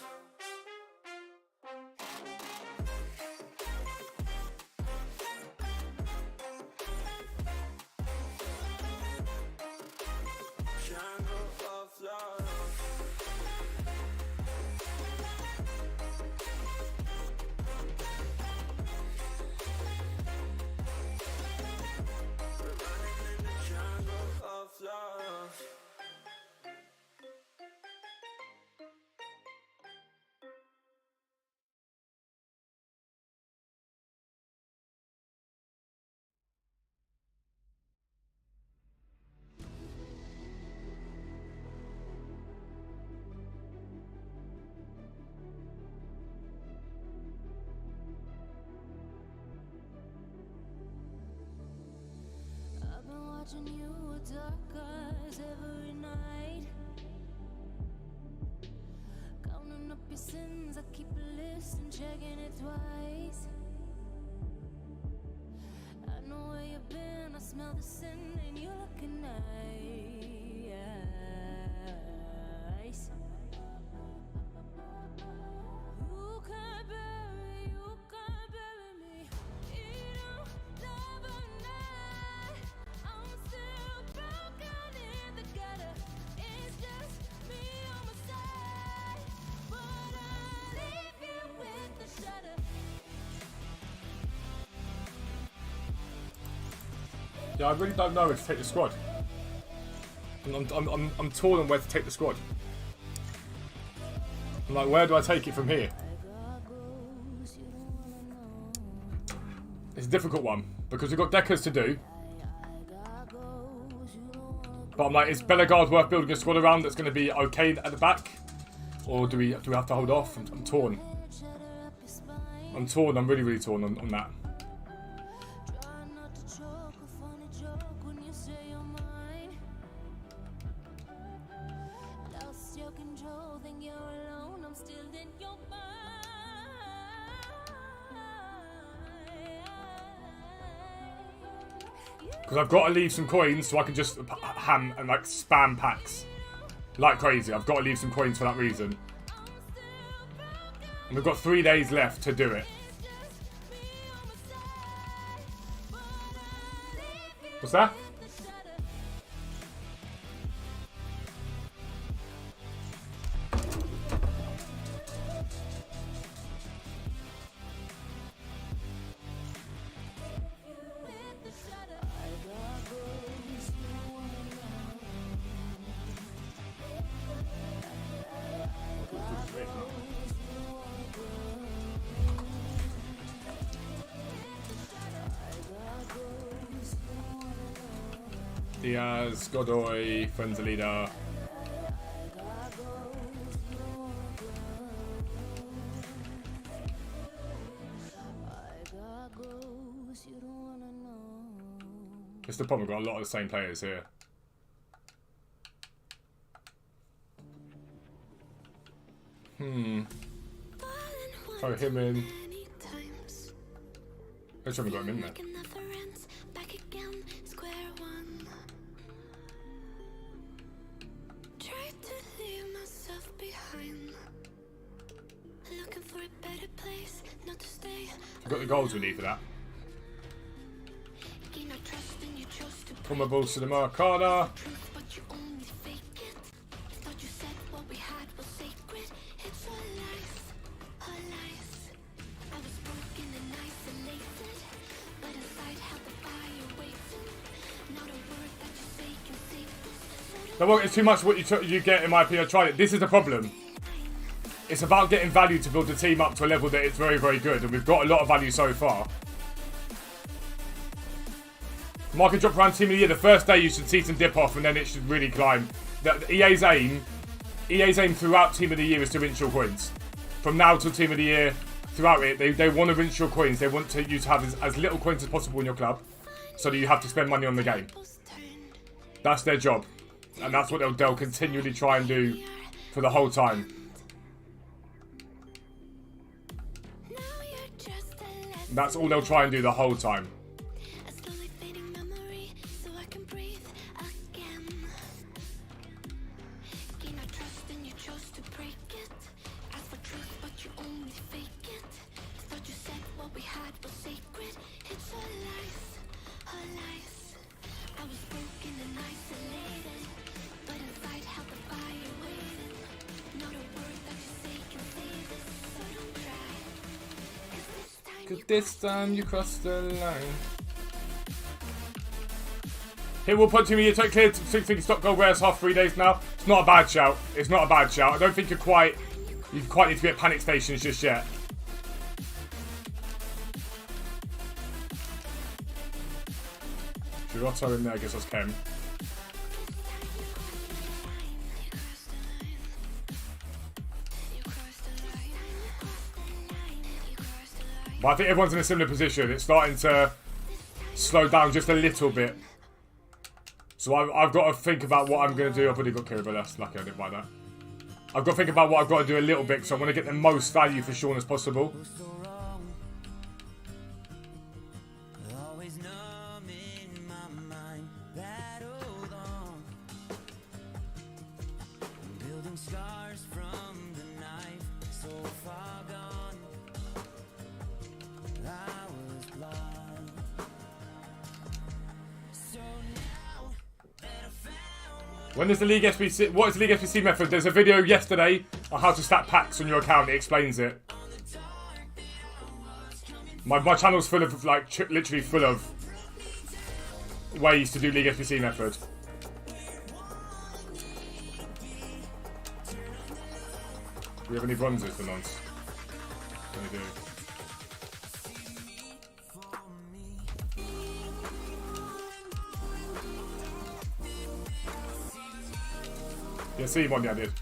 watching you with dark eyes every night. Counting up your sins, I keep a list and checking it twice. I know where you've been, I smell the sin and you're looking nice. You can't bury me. You don't love or not. I'm still broken in the gutter. It's just me on my side. But I leave you with the shudder. Yeah, I really don't know where to take the squad. I'm torn on where to take the squad. I'm like, where do I take it from here? It's a difficult one because we've got Deckers to do. But I'm like, is Bellegarde worth building a squad around that's going to be okay at the back? Or do we have to hold off? I'm torn. I'm torn, I'm really torn on that. Because I've got to leave some coins so I can just ham and like spam packs like crazy. I've got to leave some coins for that reason. And we've got 3 days left to do it. What's that? Diaz, Godoy, Frenzalida. It's the problem, we've got a lot of the same players here. Throw him in. Let's try we got him in there. We've got the goals we need for that. Pull my balls to the Maracana. No, it's too much what you get in my opinion. I tried it. This is the problem. It's about getting value to build the team up to a level that is very, very good. And we've got a lot of value so far. Market drop around team of the year. The first day you should see some dip off and then it should really climb. The EA's aim throughout team of the year is to rinse your coins. From now till team of the year, throughout it, they want to rinse your coins. They want you to have as little coins as possible in your club so that you have to spend money on the game. That's their job. And that's what they'll continually try and do for the whole time. That's all they'll try and do the whole time. This time you crossed the line. Here we'll put to me. You take clear 6 stock gold wares half 3 days now. It's not a bad shout. It's not a bad shout. I don't think you quite need to be at panic stations just yet. Giotto in there gives us Kem. But I think everyone's in a similar position. It's starting to slow down just a little bit. So I've got to think about what I'm going to do. I've already got Kira, but that's lucky I didn't buy that. I've got to think about what I've got to do a little bit, so I want to get the most value for Sean as possible. When is the League SBC? What is the League SBC method? There's a video yesterday on how to stack packs on your account. It explains it. My channel's full of, like, literally full of ways to do League SBC method. Do we have any bronzes for nonce? We do. Yeah, see one, yeah, I did.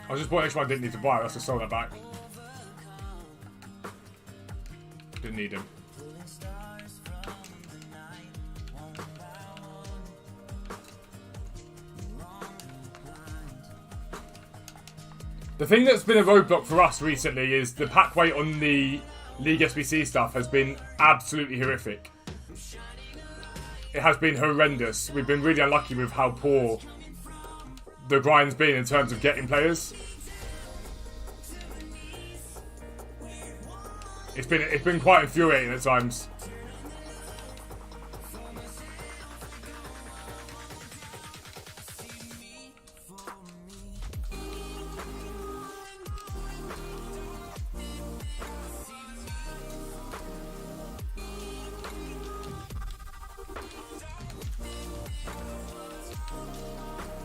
I was just bought extra I didn't need to buy, that's just sold that back. Didn't need him. The thing that's been a roadblock for us recently is the pack weight on the League SBC stuff has been absolutely horrific. It has been horrendous. We've been really unlucky with how poor the grind's been in terms of getting players. It's been quite infuriating at times.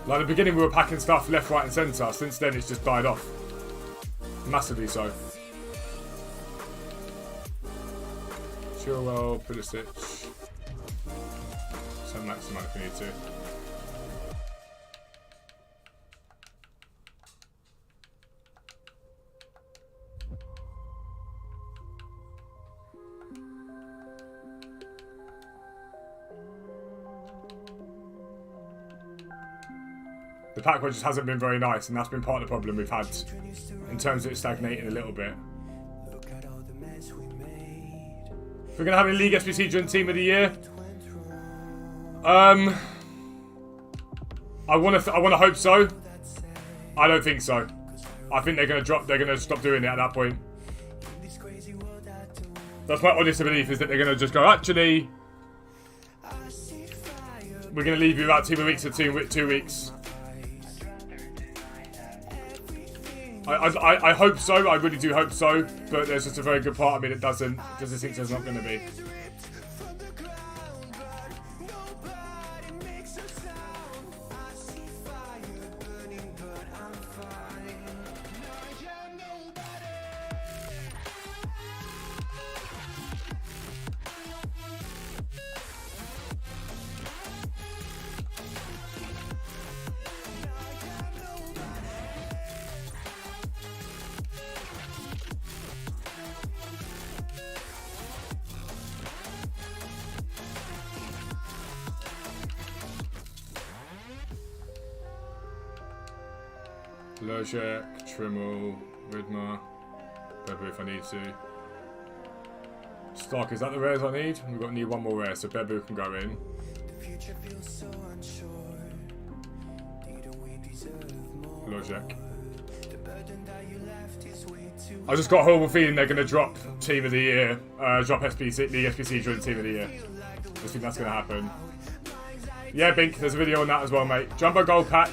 Like, at the beginning we were packing stuff left, right and centre. Since then it's just died off. Massively so. Chilwell, Pulisic. Send Maximum if we need to. The pack just hasn't been very nice, and that's been part of the problem we've had in terms of it stagnating a little bit. If we're gonna have a League SBC during Team of the Year, I wanna hope so. I don't think so. I think they're gonna stop doing it at that point. That's my honest belief, is that they're gonna just go, actually, we're gonna leave you about 2 weeks or 2 weeks. I hope so, I really do hope so, but there's just a very good part of me that doesn't think there's not going to be. Lojek, Trimmel, Widmer, Bebu if I need to. Stark, is that the rares I need? We've got to need one more rare, so Bebu can go in. Lojek. I just got a horrible feeling they're going to drop Team of the Year, drop the SPC during Team of the Year. I just think that's going to happen. Yeah, Bink, there's a video on that as well, mate. Jumbo Gold Pack.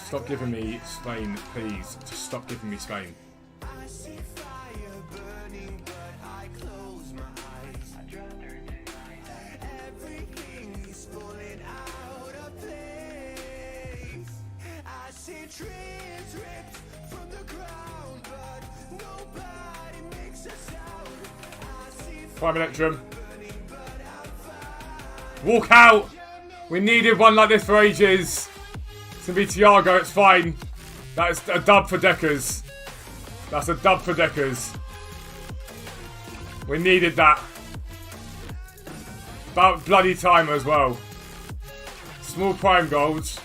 Stop giving me Spain, please. Just stop giving me Spain. Prime Electrum. Walk out. We needed one like this for ages. It's going to be Thiago. It's fine. That's a dub for Deckers. That's a dub for Deckers. We needed that. About bloody time as well. Small prime goals.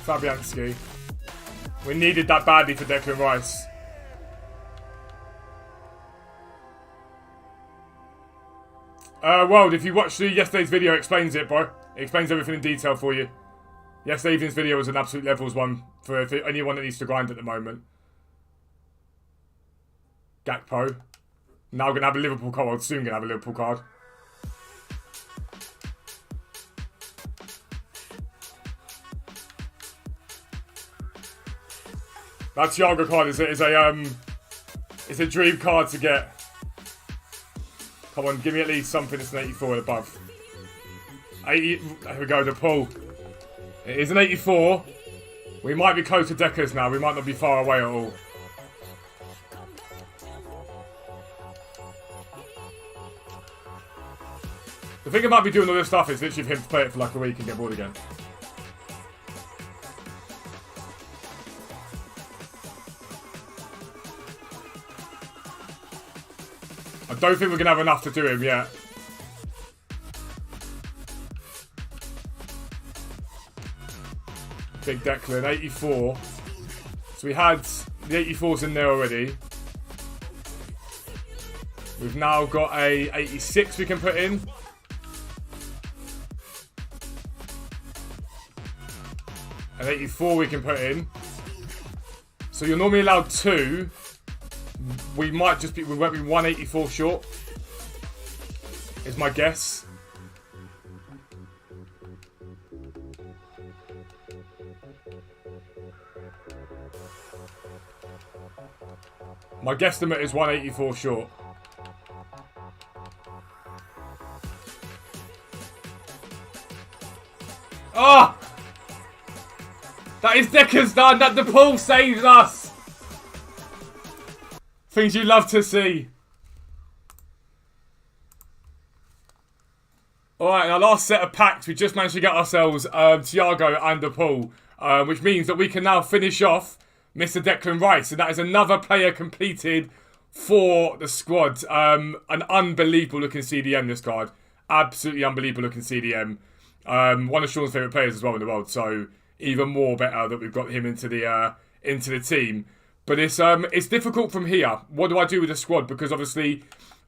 Fabianski. We needed that badly for Declan Rice. World, if you watched yesterday's video, it explains it, bro. It explains everything in detail for you. Yesterday evening's video was an absolute levels one for anyone that needs to grind at the moment. Gakpo. Now going to have a Liverpool card. Well, soon going to have a Liverpool card. That Thiago card is a dream card to get. Come on, give me at least something that's an 84 and above. 80, there we go, the pull. It is an 84. We might be close to Deckers now. We might not be far away at all. The thing about me doing all this stuff is literally for him to play it for like a week and get bored again. I don't think we're going to have enough to do him yet. Big Declan, 84. So we had the 84s in there already. We've now got a 86 we can put in. An 84 we can put in. So you're normally allowed 2. We might just be, we won't be 184 short. Is my guess. My guesstimate is 184 short. Ah! Oh! That is Decker's done. That the pull saves us. Things you love to see. Alright, our last set of packs, we just managed to get ourselves Thiago and the pull. Which means that we can now finish off Mr. Declan Rice. So that is another player completed for the squad. An unbelievable looking CDM, this card. Absolutely unbelievable looking CDM. One of Sean's favourite players as well in the world. So even more better that we've got him into the team. But it's difficult from here. What do I do with the squad? Because obviously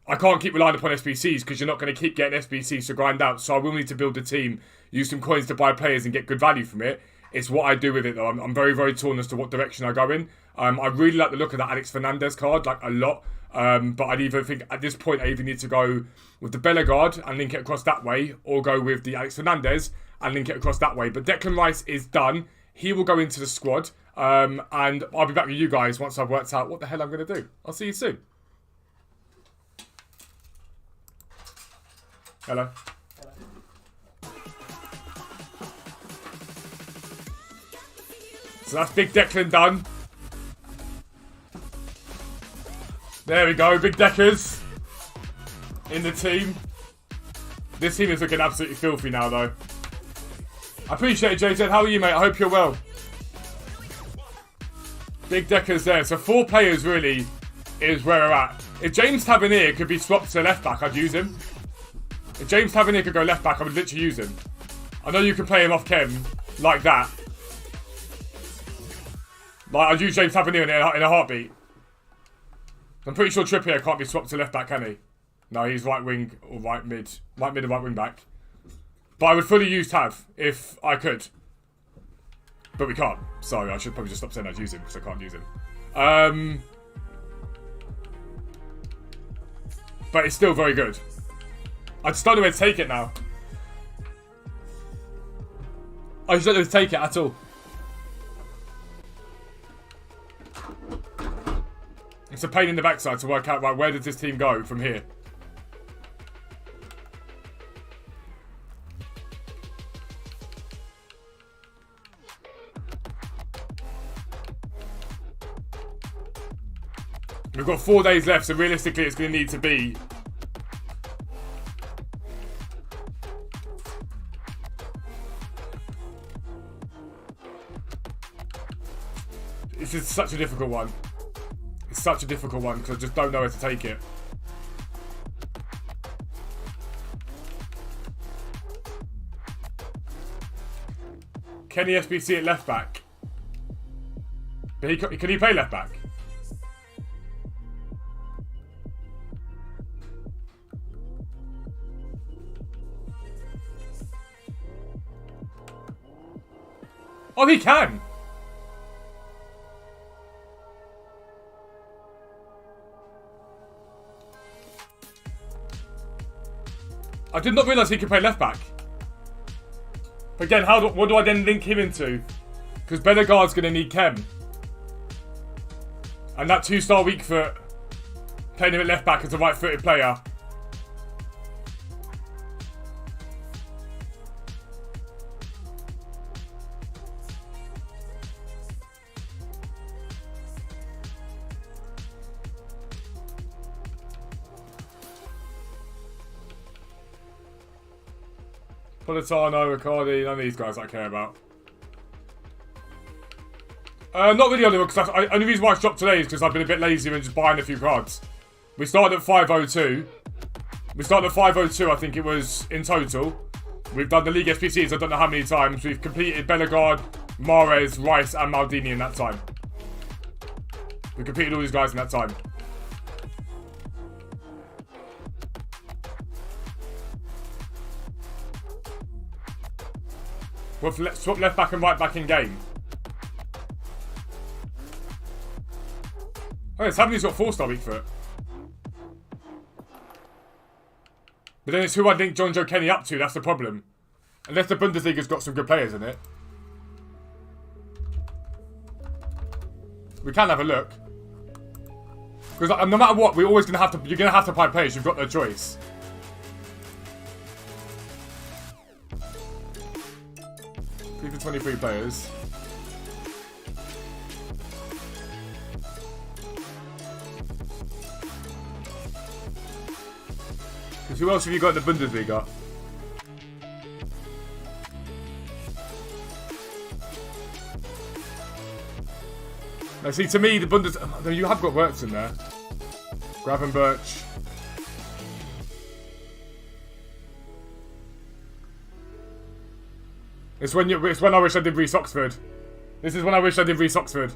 I can't keep relying upon SBCs because you're not going to keep getting SBCs to grind out. So I will need to build a team, use some coins to buy players and get good value from it. It's what I do with it though. I'm very, very torn as to what direction I go in. I really like the look of that Alex Fernandez card, like a lot. But I'd even think at this point I either need to go with the Bellegarde and link it across that way, or go with the Alex Fernandez and link it across that way. But Declan Rice is done. He will go into the squad. And I'll be back with you guys once I've worked out what the hell I'm going to do. I'll see you soon. Hello. So that's Big Declan done. There we go, Big Deckers in the team. This team is looking absolutely filthy now, though. I appreciate it, JZ. How are you, mate? I hope you're well. Big Deckers there. So 4 players, really, is where we're at. If James Tavernier could be swapped to left back, I'd use him. If James Tavernier could go left back, I would literally use him. I know you can play him off chem like that. Like, I'd use James Tavernier in a heartbeat. I'm pretty sure Trippier can't be swapped to left back, can he? No, he's right wing or right mid. Right mid or right wing back. But I would fully use Tav if I could. But we can't. So I should probably just stop saying I'd use him because I can't use him. But it's still very good. I just don't know where to take it now. I just don't know where to take it at all. It's a pain in the backside to work out, right, where does this team go from here? We've got 4 days left, so realistically it's going to need to be This is such a difficult one. It's such a difficult one because I just don't know where to take it. Kenny SBC at left back. But can he play left back? Oh, he can! I did not realise he could play left back. Again, what do I then link him into? Because Bellegarde's going to need Chem. And that 2-star weak foot, playing him at left back as a right-footed player. Politano, Riccardi, none of these guys I care about. Not really, Oliver, because the only reason why I stopped today is because I've been a bit lazy and just buying a few cards. We started at 502. We started at 502, I think it was, in total. We've done the League SPCs, I don't know how many times. We've completed Bellegarde, Mahrez, Rice, and Maldini in that time. We completed all these guys in that time. We'll swap left back and right back in game. Oh, it's Havney's got 4-star weak foot. But then it's who I link John Joe Kenny up to, that's the problem. Unless the Bundesliga's got some good players in it. We can have a look. Because no matter what, we're always going to have to, you're going to have to buy players, you've got no choice. FIFA 23 players. Because who else have you got in the Bundesliga? Now see, to me, the Bundesliga... You have got Wirtz in there. Gravenberch. It's when I wish I did Reece Oxford. This is when I wish I did Reece Oxford.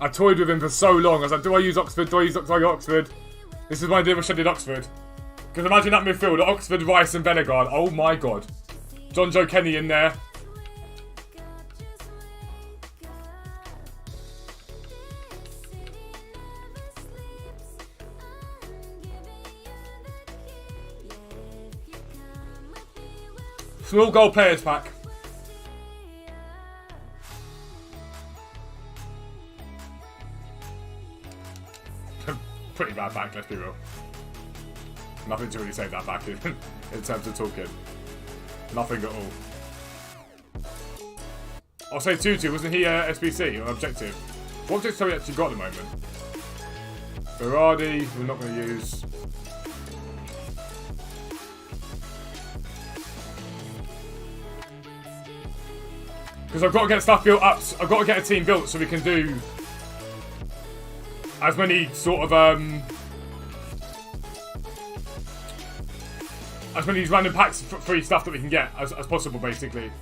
I toyed with him for so long. I was like, do I use Oxford? Do I use Oxford? This is when I wish I did Oxford. Because imagine that midfield, Oxford, Rice and Bellegarde. Oh my god. John Joe Kenny in there. Small goal players pack. Pretty bad back, let's be real. Nothing to really say that back in terms of talking. Nothing at all. I'll say TOTY, wasn't he SBC or objective? What objectives have we actually got at the moment? Berardi, we're not going to use. Because I've got to get stuff built up. I've got to get a team built so we can do as many sort of as many random packs free stuff that we can get as possible, basically.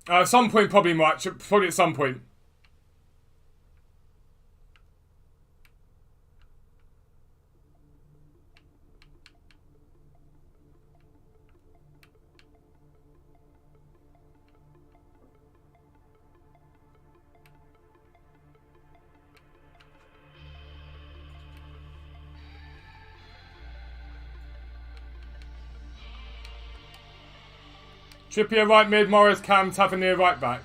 At some point, probably March. Probably at some point. Trippier right mid, Morris, Cam, Tavernier right back.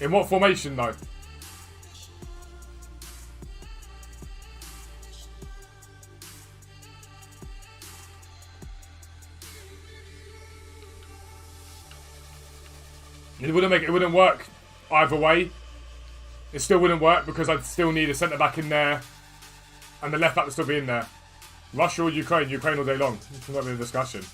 In what formation though? It wouldn't work either way. It still wouldn't work because I'd still need a centre back in there, and the left back would still be in there. Russia or Ukraine? Ukraine all day long. It's not really a discussion.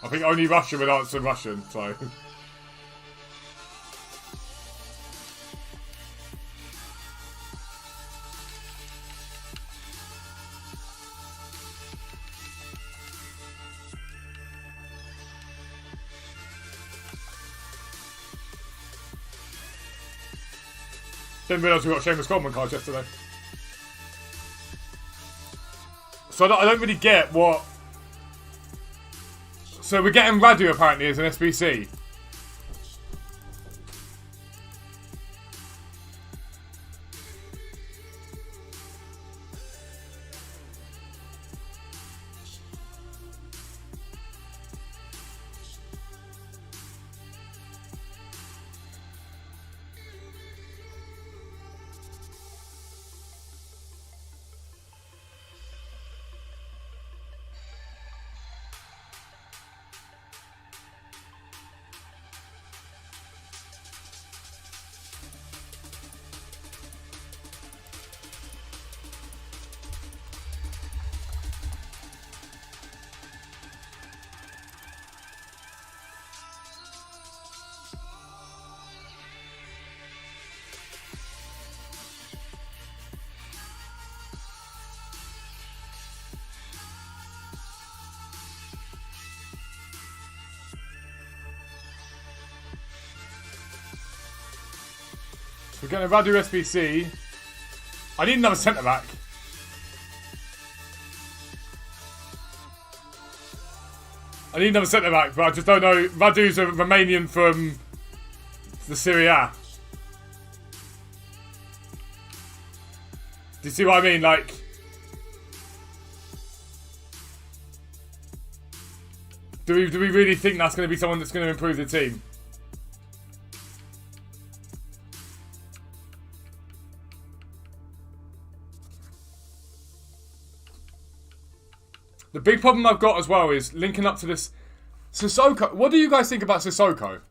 I think only Russia would answer Russian, so. Didn't realise we got Seamus Coleman cards yesterday. So I don't really get what... So we're getting Radu apparently as an SBC. We're getting a Radu SBC. I need another centre back. I need another centre back, but I just don't know. Radu's a Romanian from the Serie A. Do you see what I mean? Like, do we really think that's going to be someone that's going to improve the team? The big problem I've got as well is linking up to this Sissoko. What do you guys think about Sissoko?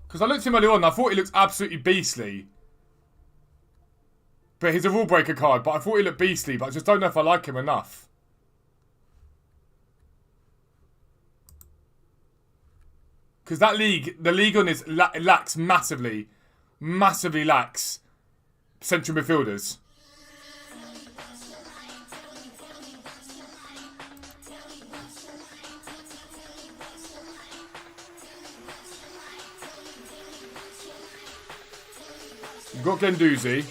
Because I looked at him earlier on and I thought he looked absolutely beastly. But he's a rule breaker card, but I thought he looked beastly, but I just don't know if I like him enough. Because that league, the league on this lacks massively lacks central midfielders. You've got Guendouzi.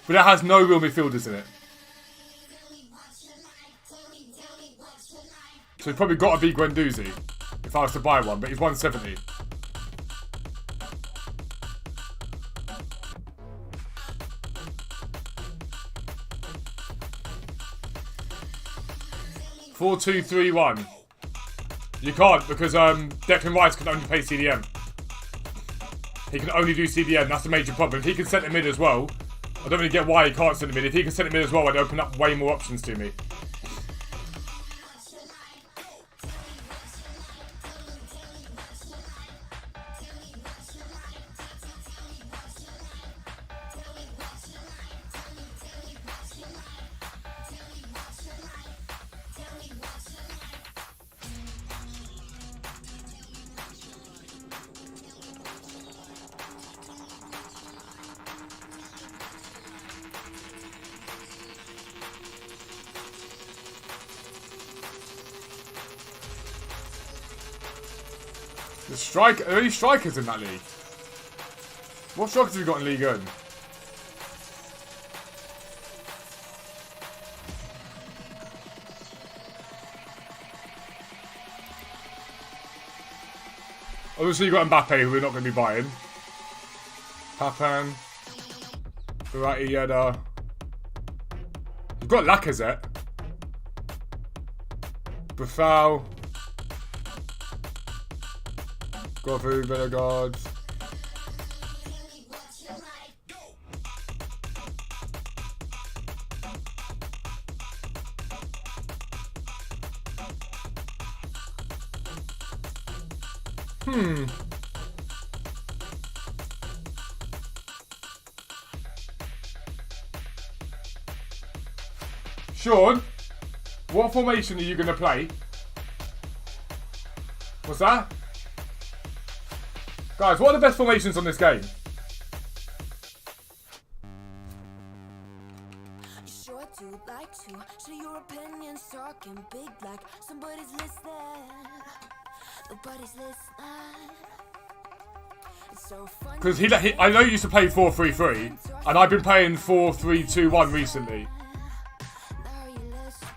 But it has no real midfielders in it. So it's probably got to be Guendouzi if I was to buy one, but he's 170. Four, 2, 3, 1. You can't because Declan Rice can only play CDM. He can only do CDM. That's the major problem. If he can centre mid as well, I don't really get why he can't centre mid. If he can centre mid as well, I'd open up way more options to me. Are there any strikers in that league? What strikers have you got in League 1? Obviously you've got Mbappe, who we're not going to be buying. Papan. Verratti, Yeda. got Lacazette. Buffal. Gofu, Bellegarde. Sean, what formation are you going to play? What's that? Guys, what are the best formations on this game? Sure do like to share your opinions, talking big like somebody's listening. Nobody's listening. It's so funny. Because I know he used to play 4-3-3, and I've been playing 4-3-2-1 recently. Now you listen.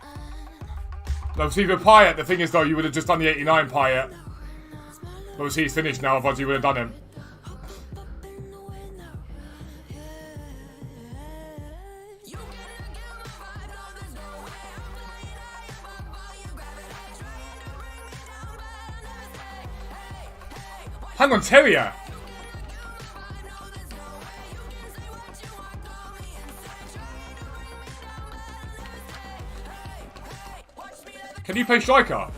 Obviously, with Payet, the thing is though, you would have just done the 89 Payet. Obviously, he's finished now, otherwise you would have done him. Hang on, Terrier. Can you play striker?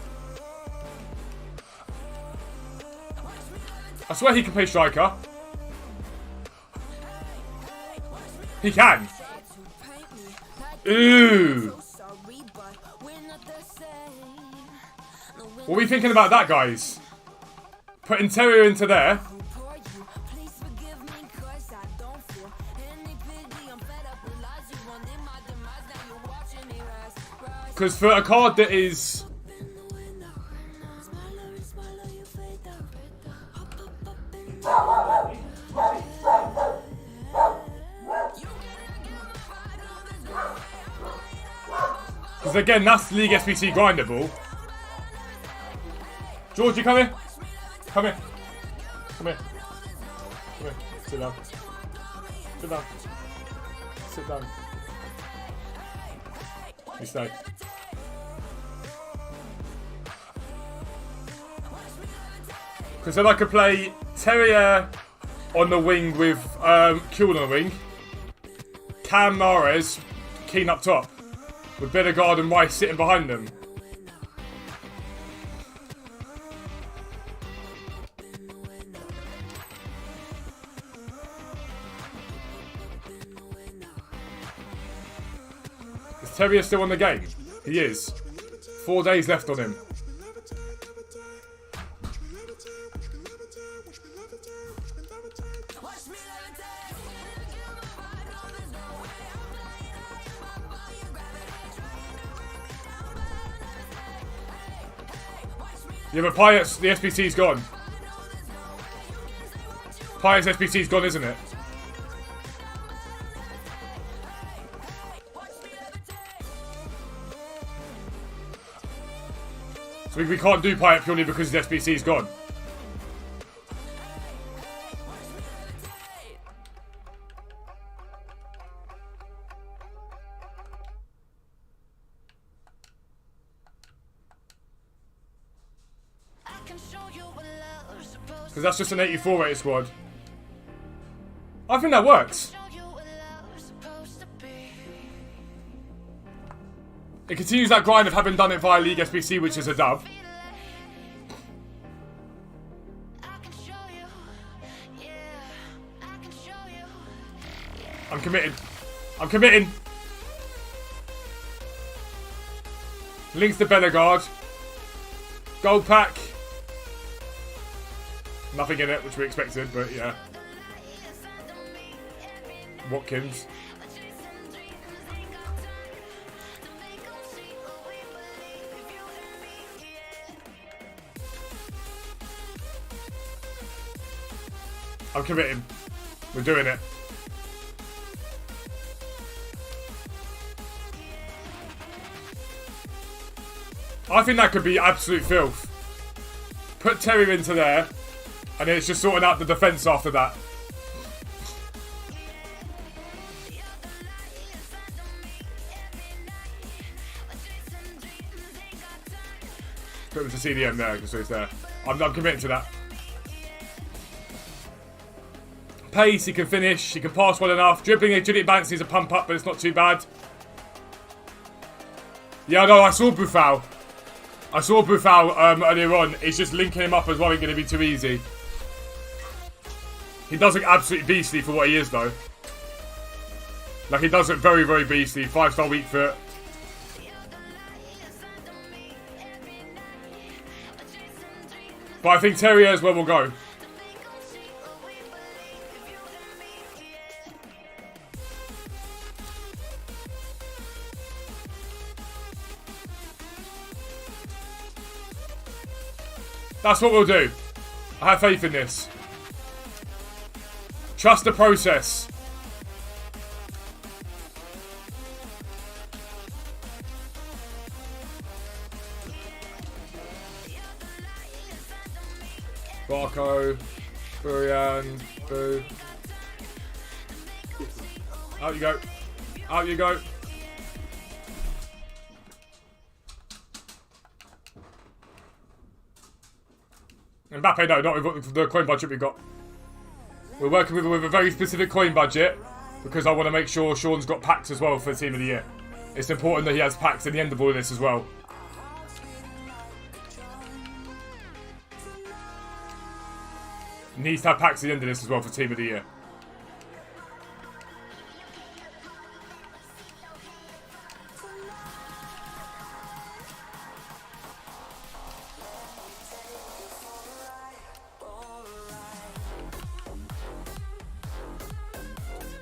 I swear he can play striker. He can. Ooh. What are we thinking about that, guys? Putting Terrier into there. Because for a card that is... Because again, that's League SBC grindable. George, you come here. Come here. Come here. Come here. Sit down. Sit down. Sit down. You stay. Because then I could play Terrier on the wing with Kuhn on the wing. Cam Mahrez, Keane up top. With Bellegarde and Rice sitting behind them. Is Terrier still on the game? He is. 4 days left on him. Yeah, but Payet's, the SBC's gone. Payet's SBC's gone, isn't it? So we can't do Payet purely because his SBC's gone. Because that's just an 84 rated squad. I think that works. It continues that grind of having done it via League SBC, which is a dub. I'm committed. I'm committing. Links to Bellegarde. Gold pack. Nothing in it, which we expected, but yeah. Watkins. I'm committing. We're doing it. I think that could be absolute filth. Put Terrier into there, and then it's just sorting out the defence after that. Put him to CDM there, because he's there. I'm committing to that. Pace, he can finish, he can pass well enough. Dribbling agility balance needs a pump up, but it's not too bad. Yeah, no, I saw Buffal. Earlier on. It's just linking him up as well ain't going to be too easy. He does look absolutely beastly for what he is, though. Like, he does look very, very beastly. 5-star weak foot. But I think Terrier is where we'll go. That's what we'll do. I have faith in this. Trust the process. Barco, Burian, Boo. Out you go. Out you go. Mbappe, no, not with the coin budget we've got. We're working with a very specific coin budget because I want to make sure Sean's got packs as well for the Team of the Year. It's important that he has packs at the end of all of this as well. Needs to have packs at the end of this as well for Team of the Year.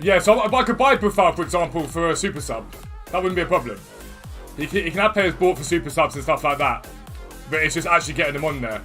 Yeah, so I could buy Buffal, for example, for a super sub. That wouldn't be a problem. He can have players bought for super subs and stuff like that. But it's just actually getting them on there.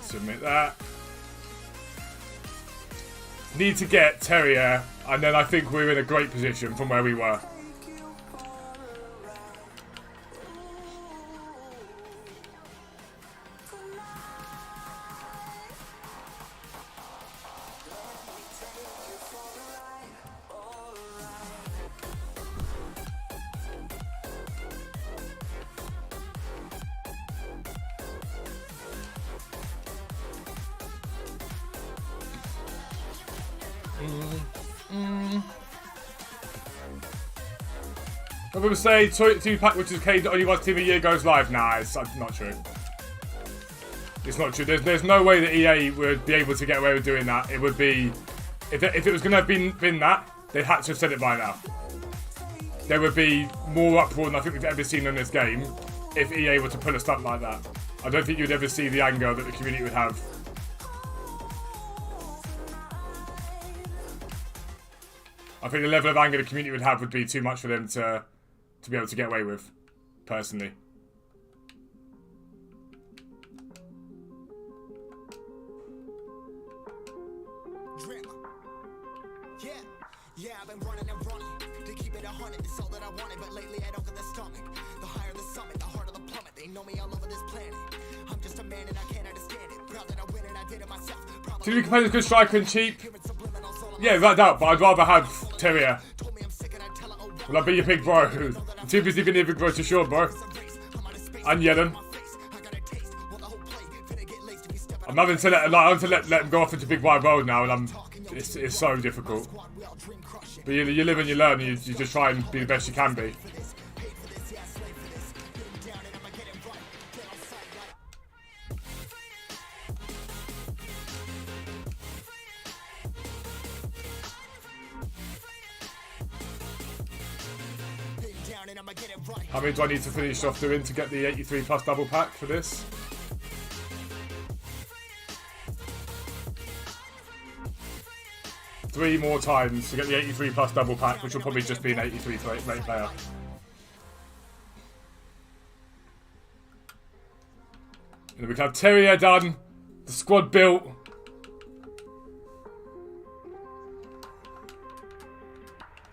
Submit that. Need to get Terrier, and then I think we're in a great position from where we were. I'm going to say 2 pack, which is K, only once Team of the Year goes live. Nah, it's not true. It's not true. There's no way that EA would be able to get away with doing that. It would be... If it was going to have been that, they had to have said it by now. There would be more uproar than I think we've ever seen in this game if EA were to pull a stunt like that. I don't think you'd ever see the anger that the community would have. I think the level of anger the community would have would be too much for them to be able to get away with, personally. Yeah, I've been running and running to keep it 100. It's all that I wanted, but lately I don't get the stomach. The higher the summit, the harder the plummet. They know me all over this planet. I'm just a man and I can't understand it. Proud that I win and I did it myself. Do you compare this good striker and cheap? Yeah, without doubt, but I'd rather have Terrier. Will I be your big bro? I'm too busy being a big bro to Sean, bro. And Yellen. I'm having to let him go off into big wide world now, and it's so difficult. But you live and you learn, and you just try and be the best you can be. How many do I need to finish off doing to get the 83 plus double pack for this? 3 more times to get the 83 plus double pack, which will probably just be an 83 rate player. And then we can have Terrier done. The squad built.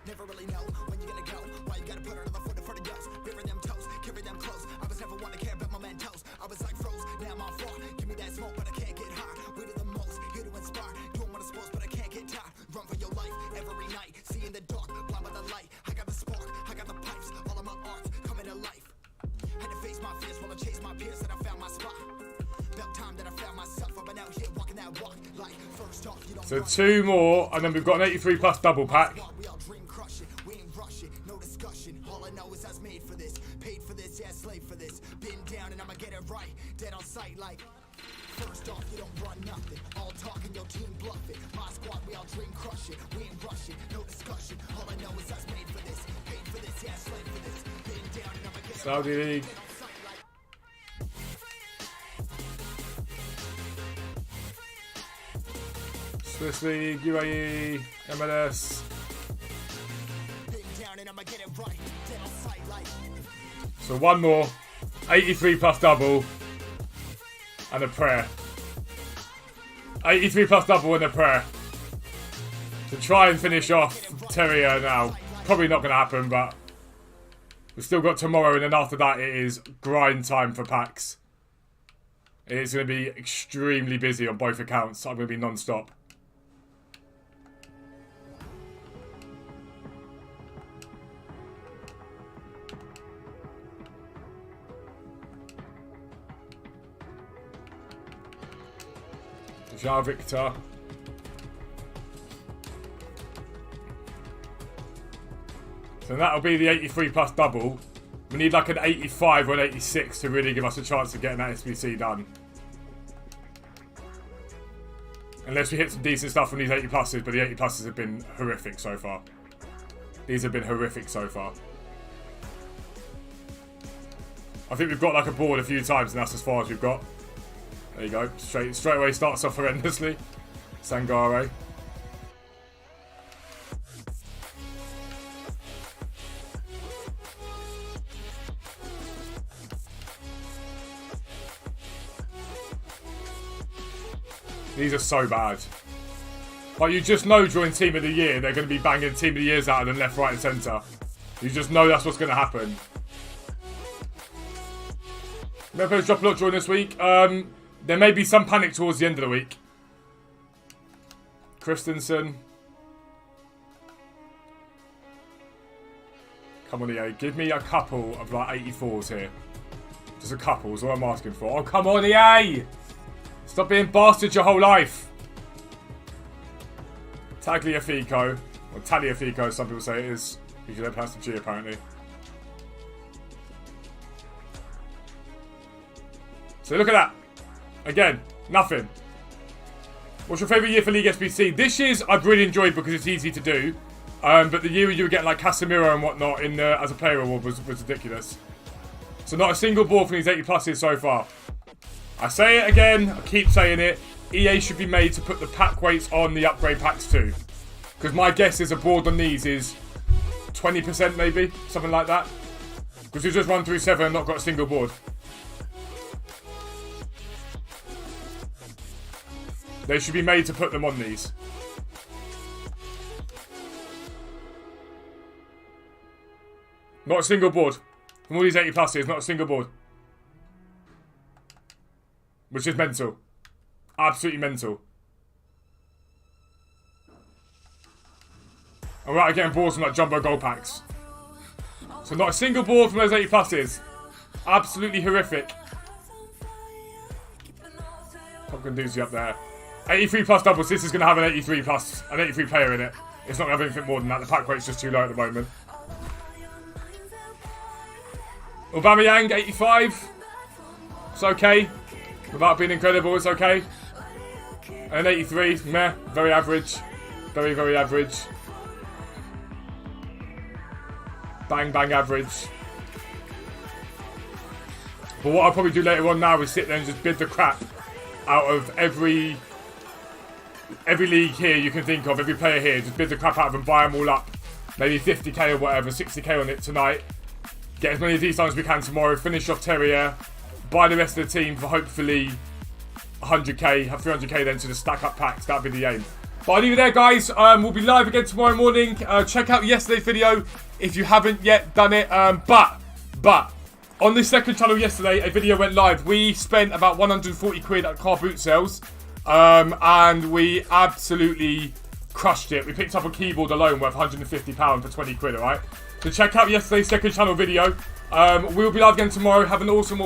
Never really know when you're gonna go. Why you gotta put another foot in front of yours? Bury them toes, carry them close. I was never one to care about my mentos. I was like froze, now I'm on fire. Give me that smoke, but I can't get high. We do the most, here to inspire. Doing what I'm supposed, but I can't get tired. Run for your life every night. See in the dark, blind by the light. I got the spark, I got the pipes. All of my arts coming to life. Had to face my fears while I chase my peers, and I found my spot. About time that I found myself. I've been out here walking that walk. Like first off, you don't. So 2 more, and then we've got an 83 plus double pack. We all dream crush it, we ain't rush it, no discussion. All I know is I was made for this, paid for this, yeah, slave for this. Been down and I'ma get it right, dead on sight like. First off, you don't run nothing. All talking, your team bluff it. My squad, we all dream crush it, we ain't rush it, no discussion. All I know is I was made for this, paid for this, yeah, slave for this. Been down and I'ma get it Saudi right, League. dead on sight like. Swiss League, UAE, MLS. Been down and I'ma get it right, dead on sight like. So 1 more. 83 plus double. And a prayer. 83 plus double and a prayer. To try and finish off Terrier now. Probably not going to happen, but we've still got tomorrow, and then after that it is grind time for packs. It is going to be extremely busy on both accounts. I'm going to be non-stop. Jean Victor. So that'll be the 83 plus double. We need like an 85 or an 86 to really give us a chance of getting that SBC done. Unless we hit some decent stuff from these 80 pluses, but the 80 pluses have been horrific so far. These have been horrific so far. I think we've got like a board a few times, and that's as far as we've got. There you go. Straight away starts off horrendously. Sangare. These are so bad. But you just know during Team of the Year, they're going to be banging Team of the Years out of them left, right and centre. You just know that's what's going to happen. Remember drop a lot during this week. There may be some panic towards the end of the week. Christensen. Come on, EA. Give me a couple of like 84s here. Just a couple is all I'm asking for. Oh, come on, EA! Stop being bastards your whole life. Tagliafico. Or Tagliafico, some people say it is. Because they pronounce the G, apparently. So look at that. Again, nothing. What's your favourite year for League SBC? This year's I've really enjoyed because it's easy to do. But the year you were getting like Casemiro and whatnot in as a player award was ridiculous. So not a single ball from these 80 pluses so far. I say it again, I keep saying it. EA should be made to put the pack weights on the upgrade packs too. Because my guess is a board on these is 20% maybe, something like that. Because we've just run through 7 and not got a single board. They should be made to put them on these. Not a single board. From all these 80 pluses, not a single board. Which is mental. Absolutely mental. And we're out getting boards from like jumbo gold packs. So not a single board from those 80 pluses. Absolutely horrific. Popcorn doozy up there. 83 plus doubles. This is going to have an 83 plus, an 83 player in it. It's not going to have anything more than that. The pack weight's just too low at the moment. Aubameyang, 85. It's okay. Without being incredible, it's okay. And an 83, meh. Very average. Very, very average. Bang, bang average. But what I'll probably do later on now is sit there and just bid the crap out of every every league here you can think of, every player here, just bid the crap out of them, buy them all up. Maybe 50k or whatever, 60k on it tonight. Get as many of these done as we can tomorrow. Finish off Terrier. Buy the rest of the team for hopefully 100k. Have 300k then to the stack up packs. That'll be the aim. But I'll leave it there, guys. We'll be live again tomorrow morning. Check out yesterday's video if you haven't yet done it. But on this second channel yesterday, a video went live. We spent about 140 quid at car boot sales. And we absolutely crushed it. We picked up a keyboard alone worth £150 for 20 quid, alright? So check out yesterday's second channel video. We'll be live again tomorrow. Have an awesome